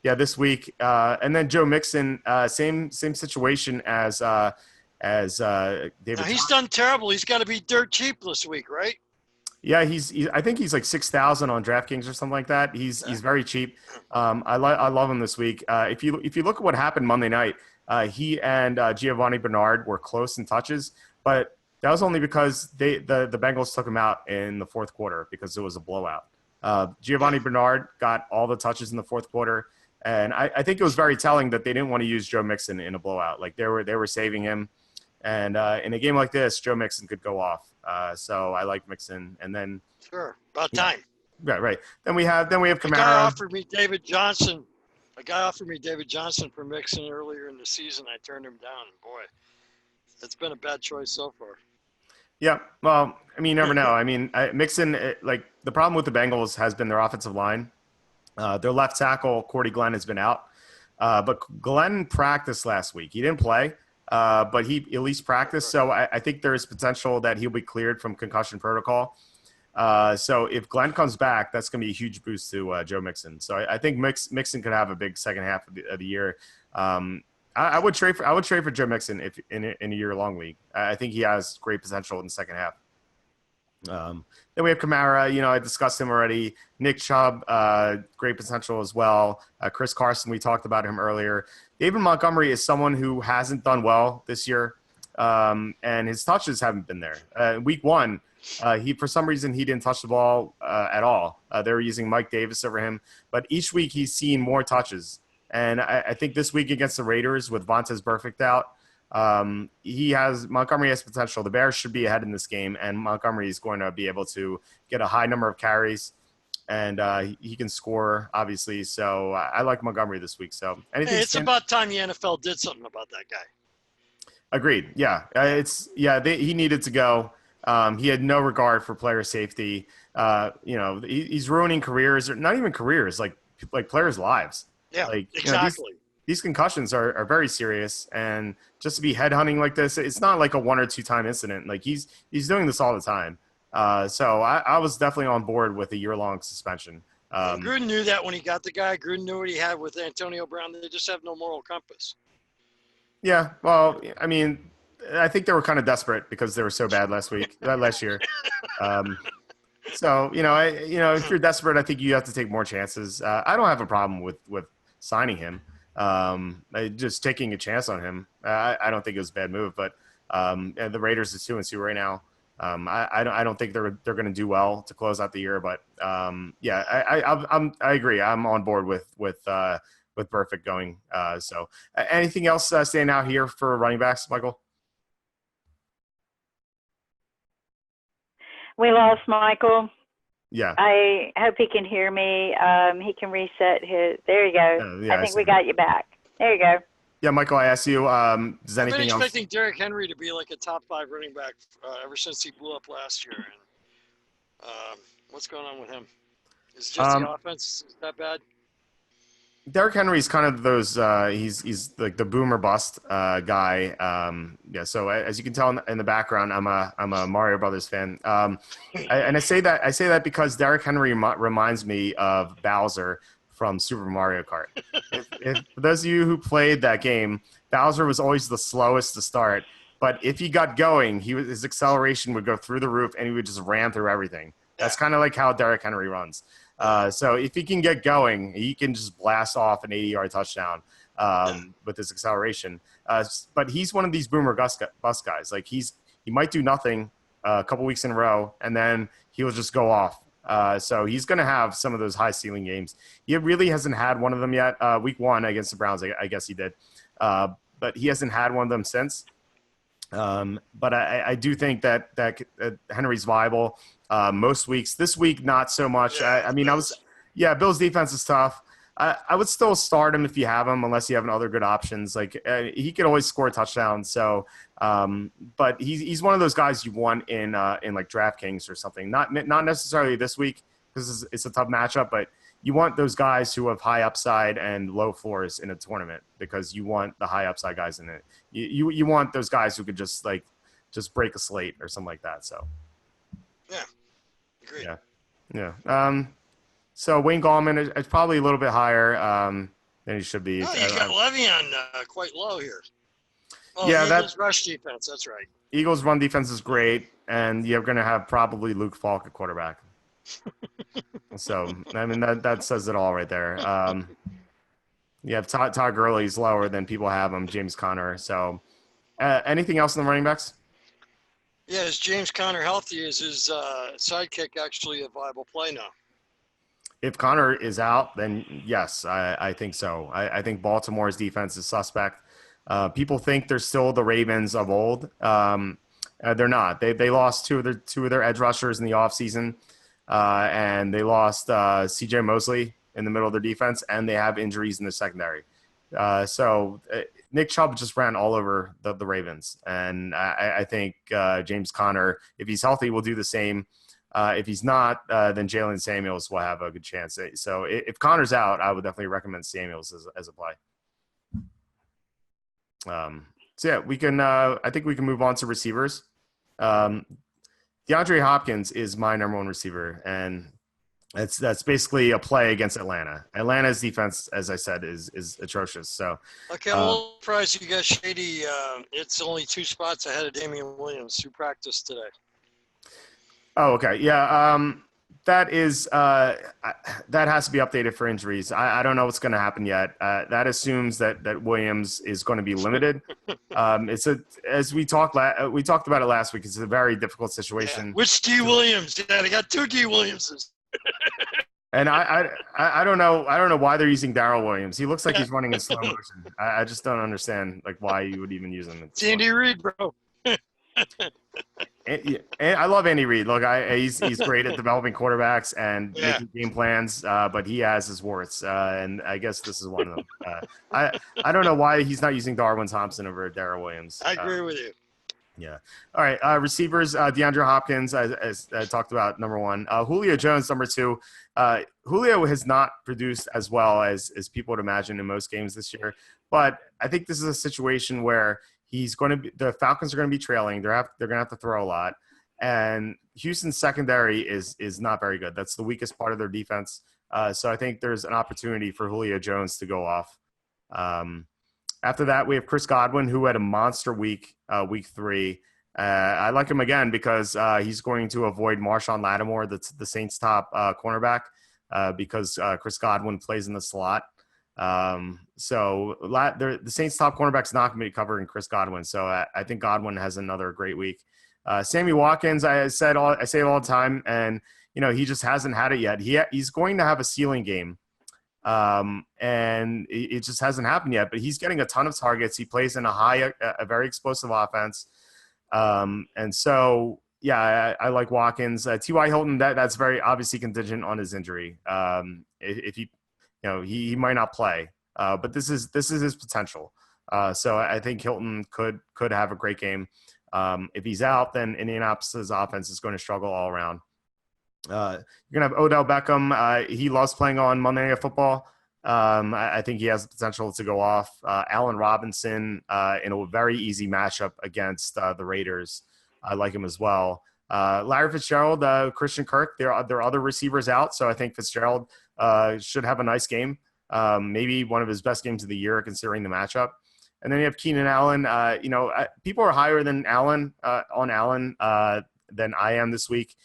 yeah, this week. And then Joe Mixon, same situation as David. Now, he's done terrible. He's got to be dirt cheap this week, right? Yeah, I think he's like 6,000 on DraftKings or something like that. He's very cheap. I love him this week. If you look at what happened Monday night, he and Giovanni Bernard were close in touches, but that was only because the Bengals took him out in the fourth quarter because it was a blowout. Giovanni Bernard got all the touches in the fourth quarter, and I think it was very telling that they didn't want to use Joe Mixon in a blowout. Like they were saving him, and in a game like this, Joe Mixon could go off. So I like Mixon, and then sure, about time. Right. Then we have Kamara. A guy offered me David Johnson for Mixon earlier in the season. I turned him down. Boy, it's been a bad choice so far. Yeah, well, I mean, you never know. I mean, Mixon, like the problem with the Bengals has been their offensive line. Their left tackle, Cordy Glenn, has been out. But Glenn practiced last week. He didn't play, but he at least practiced. So I think there is potential that he'll be cleared from concussion protocol. So if Glenn comes back, that's going to be a huge boost to Joe Mixon. So I think Mixon could have a big second half of the year. I would trade for Joe Mixon if in a year-long league. I think he has great potential in the second half. Then we have Kamara. You know, I discussed him already. Nick Chubb, great potential as well. Chris Carson, we talked about him earlier. David Montgomery is someone who hasn't done well this year, and his touches haven't been there. Week 1, for some reason he didn't touch the ball at all. They were using Mike Davis over him, but each week he's seen more touches. And I think this week against the Raiders with Vontaze Burfict out, Montgomery has potential. The Bears should be ahead in this game, and Montgomery is going to be able to get a high number of carries, and he can score, obviously. So I like Montgomery this week. So it's about time the NFL did something about that guy. Agreed. Yeah, he needed to go. He had no regard for player safety. He's ruining careers, or not even careers, like players' lives. Yeah, like, exactly. These concussions are very serious, and just to be headhunting like this, it's not like a 1 or 2 time incident. Like he's doing this all the time. So I was definitely on board with a year-long suspension. Gruden knew that when he got the guy. Gruden knew what he had with Antonio Brown. They just have no moral compass. Yeah, well, I mean, I think they were kind of desperate because they were so bad last year. So if you're desperate, I think you have to take more chances. I don't have a problem with signing him. Just taking a chance on him. I don't think it was a bad move, but the Raiders is 2-2 right now. I don't think they're going to do well to close out the year, but I agree. I'm on board with with Burfict going. Anything else standing out here for running backs, Michael? We lost Michael. Yeah. I hope he can hear me. He can reset his. There you go. I think we got you back. There you go. Yeah, Michael, I asked you, does I've anything been else? expecting Derrick Henry to be like a top 5 running back ever since he blew up last year. And what's going on with him? Is it just the offense that bad? Derrick Henry's kind of those. He's like the boomer bust guy. So as you can tell in the background, I'm a Mario Brothers fan. I say that because Derrick Henry reminds me of Bowser from Super Mario Kart. If for those of you who played that game, Bowser was always the slowest to start, but if he got going, his acceleration would go through the roof, and he would just ram through everything. That's kind of like how Derrick Henry runs. So if he can get going, he can just blast off an 80-yard touchdown with his acceleration. But he's one of these boomer bust guys. Like he might do nothing a couple weeks in a row, and then he'll just go off. So he's going to have some of those high ceiling games. He really hasn't had one of them yet. Week 1 against the Browns, I guess he did. But he hasn't had one of them since. But I do think that Henry's viable most weeks. This week, not so much. Bill's defense is tough. I would still start him if you have him, unless you have other good options. Like he could always score touchdowns. So, but he's one of those guys you want in like DraftKings or something. Not necessarily this week because it's a tough matchup, but you want those guys who have high upside and low floors in a tournament because you want the high upside guys in it. You want those guys who could just break a slate or something like that. So, yeah, agreed. Yeah. So Wayne Gallman is probably a little bit higher than he should be. Oh, you got Le'Veon quite low here. Oh, yeah, Eagles rush defense. That's right. Eagles run defense is great, and you're going to have probably Luke Falk at quarterback. So I mean that says it all right there. You have Todd Gurley's lower than people have him. James Conner. So anything else in the running backs? Yeah, is James Conner healthy? Is his sidekick actually a viable play now? If Connor is out, then yes, I think so. I think Baltimore's defense is suspect. People think they're still the Ravens of old. They're not. They lost two of their edge rushers in the offseason, and they lost C.J. Mosley in the middle of their defense, and they have injuries in the secondary. So Nick Chubb just ran all over the Ravens, and I think James Conner, if he's healthy, will do the same. If he's not, then Jalen Samuels will have a good chance. So if Connor's out, I would definitely recommend Samuels as a play. So yeah, we can. I think we can move on to receivers. DeAndre Hopkins is my number one receiver, and that's basically a play against Atlanta. Atlanta's defense, as I said, is atrocious. So okay, I'm a little surprised you got Shady. It's only 2 spots ahead of Damian Williams, who practiced today. Oh, okay. Yeah. That is that has to be updated for injuries. I don't know what's going to happen yet. That assumes that Williams is going to be limited. As we talked about it last week. It's a very difficult situation. Yeah. Which D Williams? Yeah, they got 2 D Williamses. And I don't know why they're using Darrell Williams. He looks like he's running in slow motion. I just don't understand like why you would even use him. It's Andy Reid, bro. And I love Andy Reid. Look, he's great at developing quarterbacks and making game plans, but he has his warts, and I guess this is one of them. I don't know why he's not using Darwin Thompson over Darrell Williams. I agree with you. Yeah. All right. Receivers, DeAndre Hopkins, as I talked about, number 1. Julio Jones, number 2. Julio has not produced as well as people would imagine in most games this year, but I think this is a situation where the Falcons are going to be trailing. They're going to have to throw a lot. And Houston's secondary is not very good. That's the weakest part of their defense. So I think there's an opportunity for Julio Jones to go off. After that, we have Chris Godwin, who had a monster week 3. I like him again because he's going to avoid Marshawn Lattimore, the Saints' top cornerback, because Chris Godwin plays in the slot. So the Saints' top cornerback's not going to be covering Chris Godwin. So I think Godwin has another great week. Sammy Watkins, I say it all the time, and he just hasn't had it yet. He's going to have a ceiling game, And it just hasn't happened yet. But he's getting a ton of targets. He plays in a very explosive offense. And so, yeah, I like Watkins. T.Y. Hilton, that's very obviously contingent on his injury. If he, he might not play, but this is his potential. So I think Hilton could have a great game. If he's out, then Indianapolis' offense is going to struggle all around. You're going to have Odell Beckham. He loves playing on Monday Night Football. I think he has the potential to go off. Allen Robinson in a very easy matchup against the Raiders. I like him as well. Larry Fitzgerald, Christian Kirk, there are other receivers out, so I think Fitzgerald should have a nice game. Maybe one of his best games of the year considering the matchup. And then you have Keenan Allen. People are higher than Allen on Allen than I am this week.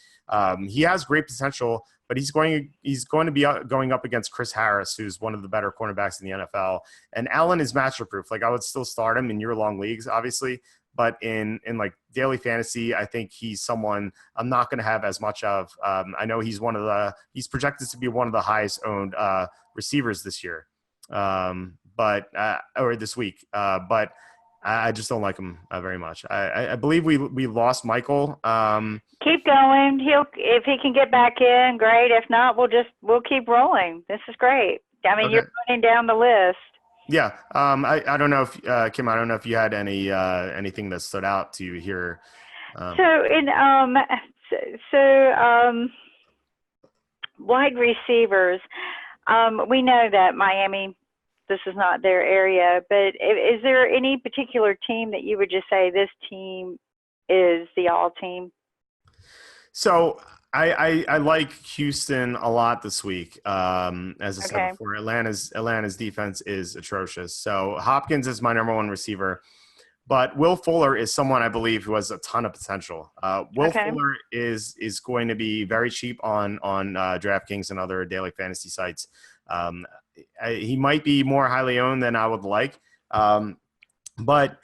He has great potential, but he's going to be going up against Chris Harris, who's one of the better cornerbacks in the NFL. And Allen is matchup proof. Like, I would still start him in year-long leagues, obviously, but in like daily fantasy, I think he's someone I'm not going to have as much of. I know he's projected to be one of the highest owned receivers this year, or this week. But I just don't like him very much. I believe we lost Michael. Keep going. If he can get back in, great. If not, we'll keep rolling. This is great. I mean, okay. You're running down the list. Yeah. I don't know if Kim, I don't know if you had anything that stood out to you here. Wide receivers. We know that Miami, this is not their area, but is there any particular team that you would just say this team is the all team? So I like Houston a lot this week. As I said before, Atlanta's defense is atrocious. So Hopkins is my number one receiver, but Will Fuller is someone I believe who has a ton of potential. Will Fuller is going to be very cheap on DraftKings and other daily fantasy sites. He might be more highly owned than I would like, but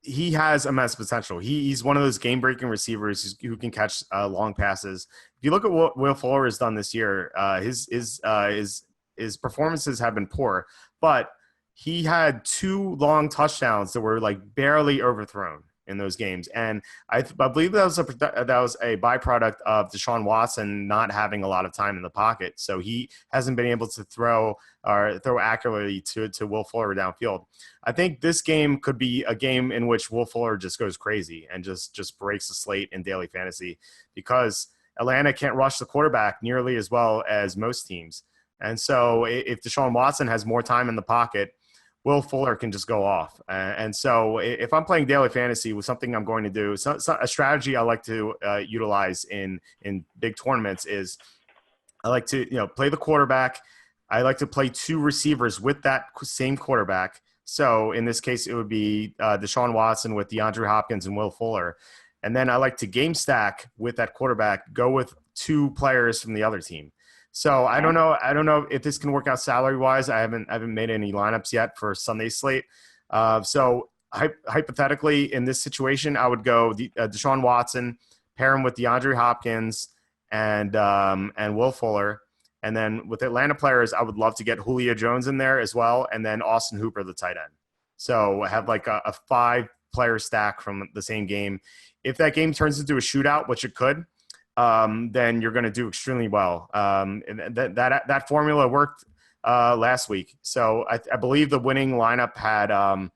he has immense potential. He's one of those game-breaking receivers who can catch long passes. If you look at what Will Fuller has done this year, his performances have been poor, but he had 2 long touchdowns that were like barely overthrown in those games, and I believe that was a byproduct of Deshaun Watson not having a lot of time in the pocket, so he hasn't been able to throw accurately to Will Fuller downfield. I think this game could be a game in which Will Fuller just goes crazy and just breaks the slate in daily fantasy, because Atlanta can't rush the quarterback nearly as well as most teams, and so if Deshaun Watson has more time in the pocket, Will Fuller can just go off. And so if I'm playing daily fantasy with something I'm going to do, a strategy I like to utilize in big tournaments is I like to play the quarterback. I like to play 2 receivers with that same quarterback. So in this case, it would be Deshaun Watson with DeAndre Hopkins and Will Fuller. And then I like to game stack with that quarterback, go with 2 players from the other team. So I don't know if this can work out salary wise. I haven't made any lineups yet for Sunday's slate. So hypothetically, in this situation, I would go Deshaun Watson, pair him with DeAndre Hopkins and Will Fuller, and then with Atlanta players, I would love to get Julio Jones in there as well, and then Austin Hooper, the tight end. So have like a 5-player stack from the same game. If that game turns into a shootout, which it could, then you're going to do extremely well. And that formula worked last week. So I believe the winning lineup had I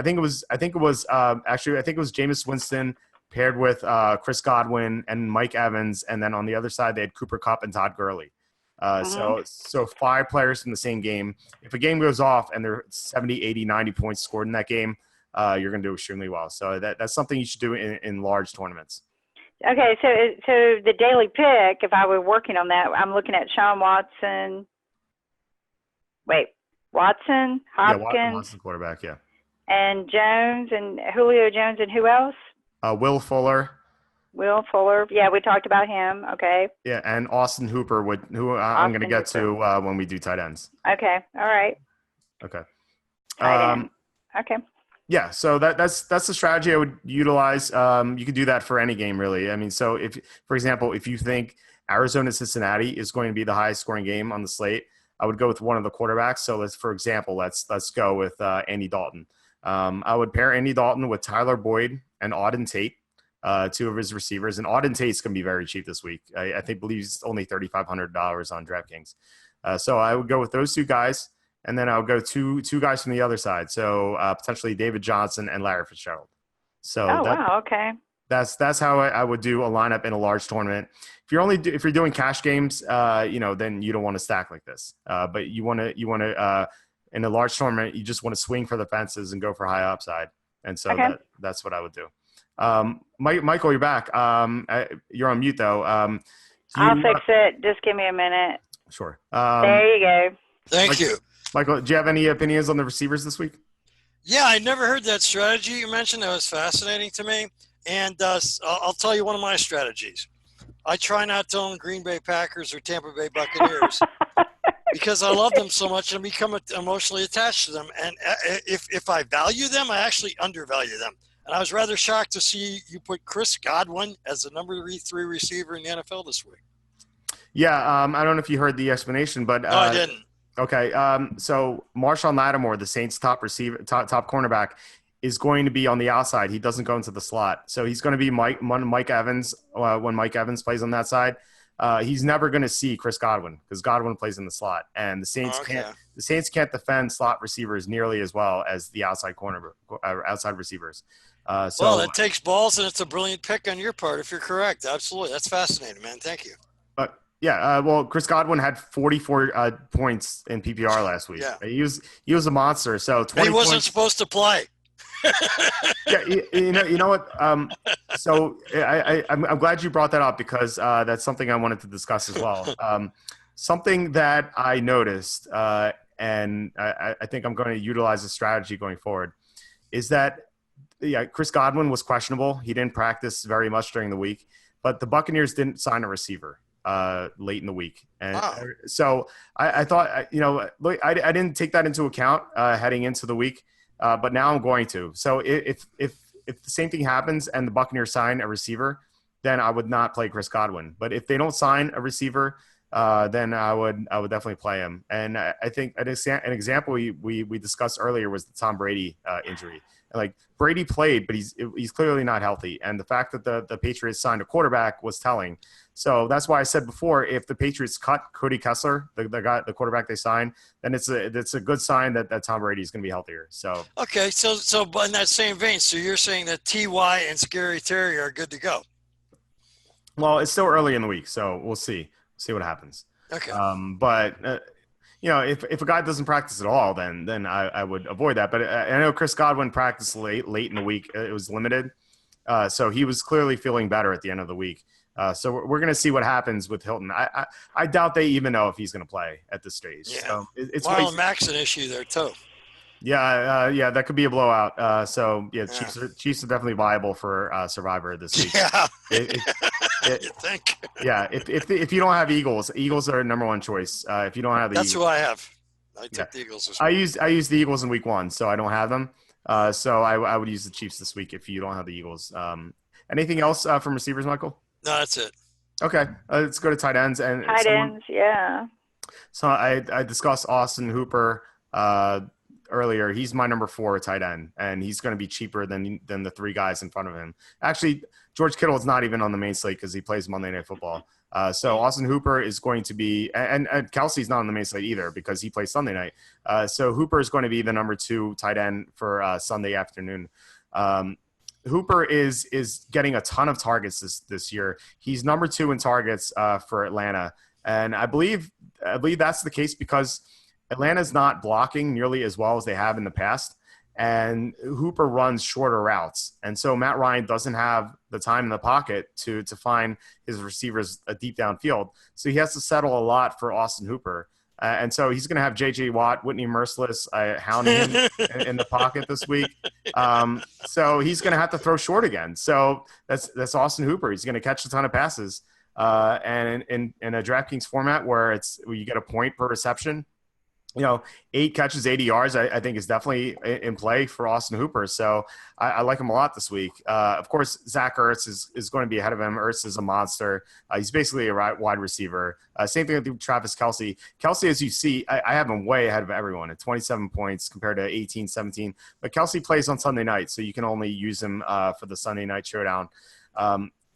think it was Jameis Winston paired with Chris Godwin and Mike Evans, and then on the other side they had Cooper Kupp and Todd Gurley. So 5 players from the same game. If a game goes off and there are 70, 80, 90 points scored in that game, you're going to do extremely well. So that's something you should do in large tournaments. Okay, so the daily pick, if I were working on that, I'm looking at Sean Watson. Watson, Hopkins. Yeah, Watson quarterback, yeah. And Jones and Julio Jones and who else? Will Fuller. Will Fuller. Yeah, we talked about him. Okay. Yeah, and Austin Hooper, I'm going to get to when we do tight ends. Okay. All right. Okay. Okay. Yeah, so that's the strategy I would utilize. You could do that for any game, really. I mean, so if, for example, if you think Arizona-Cincinnati is going to be the highest scoring game on the slate, I would go with one of the quarterbacks. So for example, let's go with Andy Dalton. I would pair Andy Dalton with Tyler Boyd and Auden Tate, two of his receivers. And Auden Tate's going to be very cheap this week. I believe he's only $3,500 on DraftKings. So I would go with those two guys, and then I would go two guys from the other side. So potentially David Johnson and Larry Fitzgerald. So wow, okay. That's how I would do a lineup in a large tournament. If you're doing cash games, then you don't want to stack like this. But you want to in a large tournament, you just want to swing for the fences and go for high upside. And so that's what I would do. Michael, you're back. You're on mute though. I'll fix it. Just give me a minute. Sure. There you go. Thank you. Michael, do you have any opinions on the receivers this week? Yeah, I never heard that strategy you mentioned. That was fascinating to me. And I'll tell you one of my strategies. I try not to own Green Bay Packers or Tampa Bay Buccaneers because I love them so much and become emotionally attached to them. And if I value them, I actually undervalue them. And I was rather shocked to see you put Chris Godwin as the number 3 receiver in the NFL this week. Yeah, I don't know if you heard the explanation, but no, I didn't. Okay, so Marshawn Lattimore, the Saints' top cornerback, is going to be on the outside. He doesn't go into the slot, so he's going to be Mike Evans when Mike Evans plays on that side. He's never going to see Chris Godwin because Godwin plays in the slot, and the Saints can't defend slot receivers nearly as well as the outside receivers. Well, it takes balls, and it's a brilliant pick on your part if you're correct. Absolutely, that's fascinating, man. Thank you. Yeah, well, Chris Godwin had 44 points in PPR last week. Yeah. He was a monster. So 20 he wasn't supposed to play. Yeah, you know what? So I'm glad you brought that up because that's something I wanted to discuss as well. Something that I noticed, and I think I'm going to utilize a strategy going forward, is that Chris Godwin was questionable. He didn't practice very much during the week, but the Buccaneers didn't sign a receiver late in the week. And so I thought, I didn't take that into account heading into the week, but now I'm going to. So if the same thing happens and the Buccaneers sign a receiver, then I would not play Chris Godwin. But if they don't sign a receiver, then I would definitely play him. And I think an example we discussed earlier was the Tom Brady injury. Like Brady played, but he's clearly not healthy. And the fact that the Patriots signed a quarterback was telling. So that's why I said before, if the Patriots cut Cody Kessler, the quarterback they signed, then it's a good sign that Tom Brady is going to be healthier. So okay, so but in that same vein, so you're saying that Ty and Scary Terry are good to go? Well, it's still early in the week, so we'll see what happens. Okay. But if a guy doesn't practice at all, then I would avoid that. But I know Chris Godwin practiced late in the week. It was limited. So he was clearly feeling better at the end of the week. So we're going to see what happens with Hilton. I doubt they even know if he's going to play at this stage. Yeah. So it's Marlon Mack's an issue there too. Yeah, that could be a blowout. Chiefs are definitely viable for Survivor this week. Yeah. You think? Yeah, if you don't have Eagles are number one choice. If you don't have that's who I have. I took the Eagles this week. I used the Eagles in week 1, so I don't have them. So I would use the Chiefs this week if you don't have the Eagles. Anything else from receivers, Michael? No, that's it. Okay, let's go to tight ends. And tight ends, yeah. So I discussed Austin Hooper earlier. He's my number 4 tight end, and he's going to be cheaper than the 3 guys in front of him. Actually, George Kittle is not even on the main slate because he plays Monday Night Football. So Austin Hooper is going to be – and Kelsey's not on the main slate either because he plays Sunday night. So Hooper is going to be the number 2 tight end for Sunday afternoon. Hooper is getting a ton of targets this year. He's number 2 in targets for Atlanta. And I believe that's the case because Atlanta's not blocking nearly as well as they have in the past. And Hooper runs shorter routes. And so Matt Ryan doesn't have the time in the pocket to find his receivers deep downfield. So he has to settle a lot for Austin Hooper. And so he's going to have J.J. Watt, Whitney Merciless hounding him in the pocket this week. So he's going to have to throw short again. So that's Austin Hooper. He's going to catch a ton of passes. And in a DraftKings format where you get a point per reception, you know, 8 catches, 80 yards, I think is definitely in play for Austin Hooper. So I like him a lot this week. Of course, Zach Ertz is going to be ahead of him. Ertz is a monster. He's basically a wide receiver. Same thing with Travis Kelce. Kelce, as you see, I have him way ahead of everyone at 27 points compared to 18, 17. But Kelce plays on Sunday night, so you can only use him for the Sunday night showdown.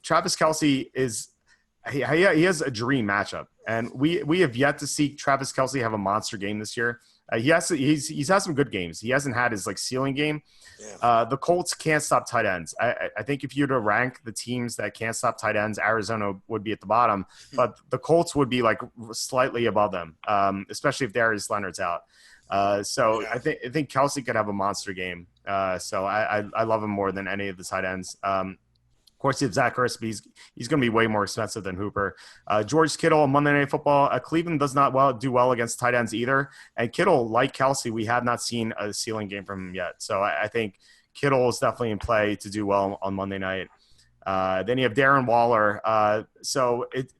Travis Kelce is he has a dream matchup, and we have yet to see Travis Kelce have a monster game this year. He's had some good games. He hasn't had his ceiling game. Yeah. The Colts can't stop tight ends. I think if you were to rank the teams that can't stop tight ends, Arizona would be at the bottom, but the Colts would be slightly above them, especially if Darius Leonard's out. So I think Kelce could have a monster game. So I love him more than any of the tight ends. Of course, you have Zach Ertz, but he's going to be way more expensive than Hooper. George Kittle on Monday Night Football. Cleveland does not do well against tight ends either. And Kittle, like Kelce, we have not seen a ceiling game from him yet. So I think Kittle is definitely in play to do well on Monday night. Then you have Darren Waller.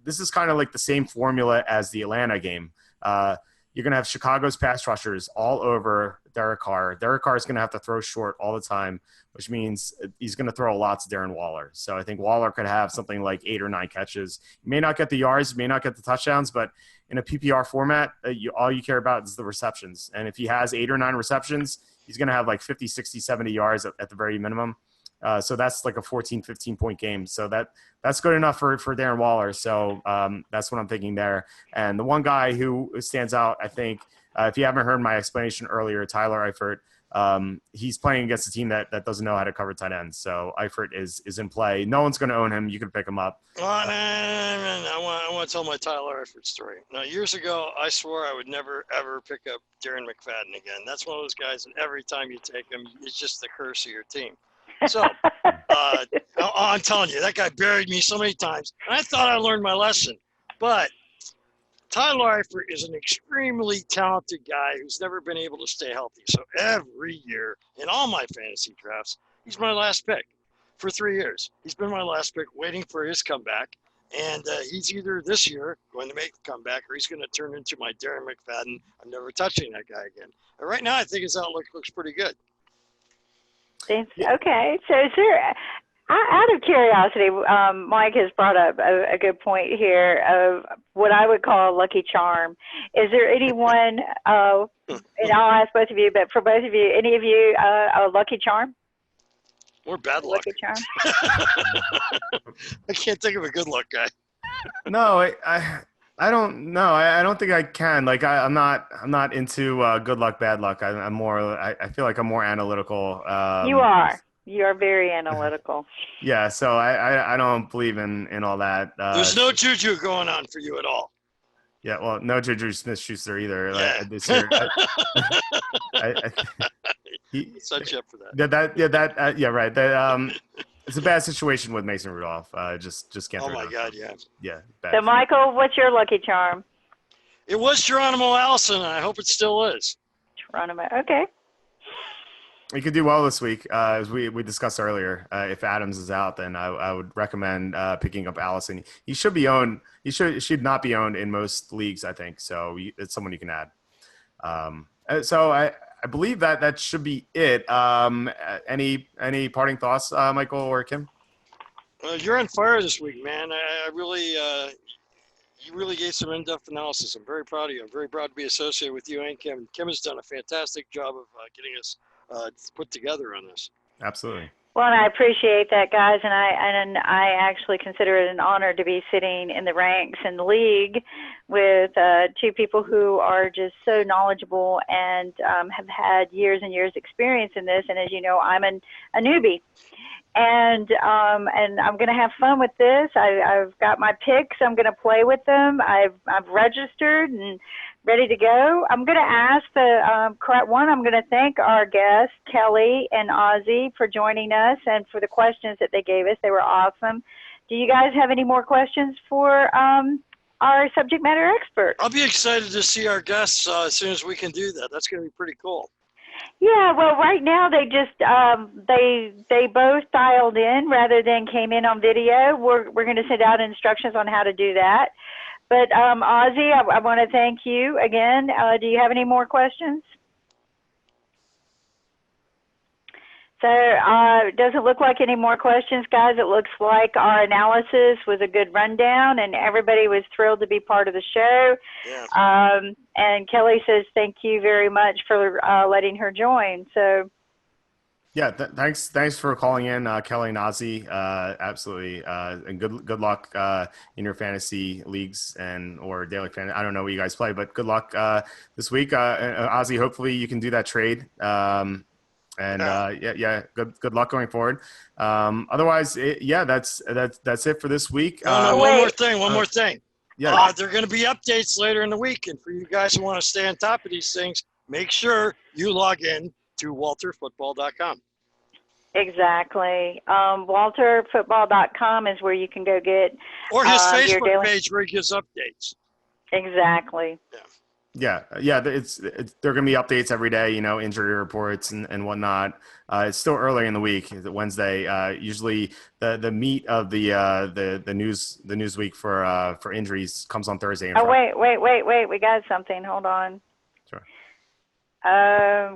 This is kind of like the same formula as the Atlanta game. You're going to have Chicago's pass rushers all over Derek Carr. Derek Carr is going to have to throw short all the time, which means he's going to throw a lot to Darren Waller. So I think Waller could have something like 8 or 9 catches. He may not get the yards, may not get the touchdowns, but in a PPR format, all you care about is the receptions. And if he has 8 or 9 receptions, he's going to have 50, 60, 70 yards at the very minimum. So that's like a 14, 15-point game. So that's good enough for Darren Waller. So that's what I'm thinking there. And the one guy who stands out, I think, if you haven't heard my explanation earlier, Tyler Eifert, he's playing against a team that doesn't know how to cover tight ends. So Eifert is in play. No one's going to own him. You can pick him up. I want to tell my Tyler Eifert story. Now, years ago, I swore I would never, ever pick up Darren McFadden again. That's one of those guys that every time you take him, it's just the curse of your team. So I'm telling you, that guy buried me so many times. And I thought I learned my lesson. But Tyler Eifert is an extremely talented guy who's never been able to stay healthy. So every year in all my fantasy drafts, he's my last pick for 3 years. He's been my last pick waiting for his comeback. And he's either this year going to make the comeback or he's going to turn into my Darren McFadden. I'm never touching that guy again. But right now, I think his outlook looks pretty good. Okay, so is there, out of curiosity, Mike has brought up a good point here of what I would call a lucky charm. Is there anyone, and I'll ask both of you, but for both of you, any of you a lucky charm? Or bad luck. Lucky charm? I can't think of a good luck guy. No, I don't know. I don't think I can. I'm not into good luck, bad luck. I'm more. I feel like I'm more analytical. You are. You are very analytical. Yeah. So I don't believe in all that. There's no juju going on for you at all. Yeah. Well, no Juju Smith-Schuster either. Yeah. This year. Set you up for that. Yeah. Right. It's a bad situation with Mason Rudolph. Just can't. Oh my God, yeah. Yeah. So, Michael, what's your lucky charm? It was Geronimo Allison, and I hope it still is. Geronimo, okay. He could do well this week, as we discussed earlier. If Adams is out, then I would recommend picking up Allison. He should be owned. He should not be owned in most leagues, I think. So it's someone you can add. So I believe that should be it. Any parting thoughts, Michael or Kim? You're on fire this week, man. I really, you really gave some in-depth analysis. I'm very proud of you. I'm very proud to be associated with you and Kim. Kim has done a fantastic job of getting us put together on this. Absolutely. Well, and I appreciate that, guys, and I actually consider it an honor to be sitting in the ranks in the league with 2 people who are just so knowledgeable and have had years and years experience in this. And as you know, I'm a newbie, and I'm going to have fun with this. I've got my picks. I'm going to play with them. I've registered and ready to go. I'm going to ask I'm going to thank our guests, Kelly and Ozzy, for joining us and for the questions that they gave us. They were awesome. Do you guys have any more questions for our subject matter expert? I'll be excited to see our guests as soon as we can do that. That's going to be pretty cool. Yeah, well, right now they just they both dialed in rather than came in on video. We're going to send out instructions on how to do that. But Ozzy, I want to thank you again. Do you have any more questions? So it doesn't look like any more questions, guys. It looks like our analysis was a good rundown, and everybody was thrilled to be part of the show. Yeah. And Kelly says thank you very much for letting her join. So. Yeah, thanks for calling in, Kelly and Ozzy. Absolutely, and good luck in your fantasy leagues or daily fantasy. I don't know what you guys play, but good luck this week, Ozzy. Hopefully, you can do that trade. Good luck going forward. Otherwise, that's it for this week. No, one more thing. Yeah, there are going to be updates later in the week, and for you guys who want to stay on top of these things, make sure you log in to walterfootball.com. Exactly. walterfootball.com is where you can go get or his Facebook page where he gives updates. Exactly. Yeah. There are going to be updates every day, injury reports and whatnot. It's still early in the week, Wednesday. Usually the meat of the news week for injuries comes on Thursday. Wait. We got something. Hold on. Sure.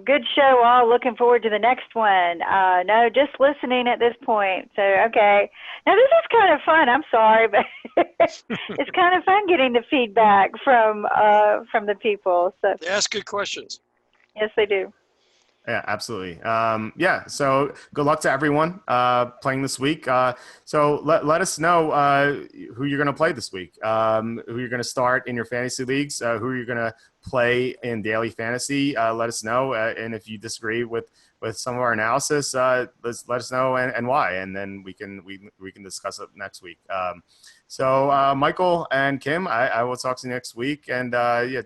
Good show, all. Looking forward to the next one. No, just listening at this point. So, okay. Now, this is kind of fun. I'm sorry, but it's kind of fun getting the feedback from the people. So they ask good questions. Yes, they do. Yeah, absolutely. So good luck to everyone playing this week. So let us know who you're going to play this week, who you're going to start in your fantasy leagues, who you're going to play in daily fantasy. Let us know. And if you disagree with some of our analysis, let us know and why. And then we can discuss it next week. So Michael and Kim, I will talk to you next week. And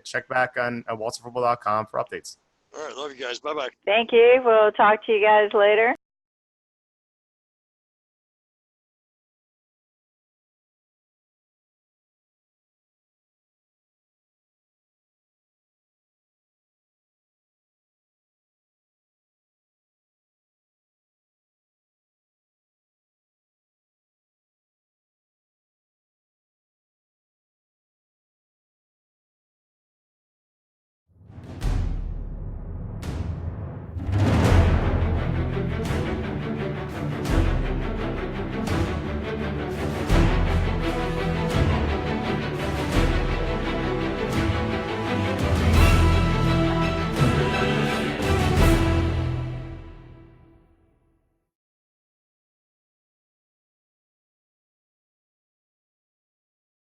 check back on walterfootball.com for updates. All right. Love you guys. Bye-bye. Thank you. We'll talk to you guys later.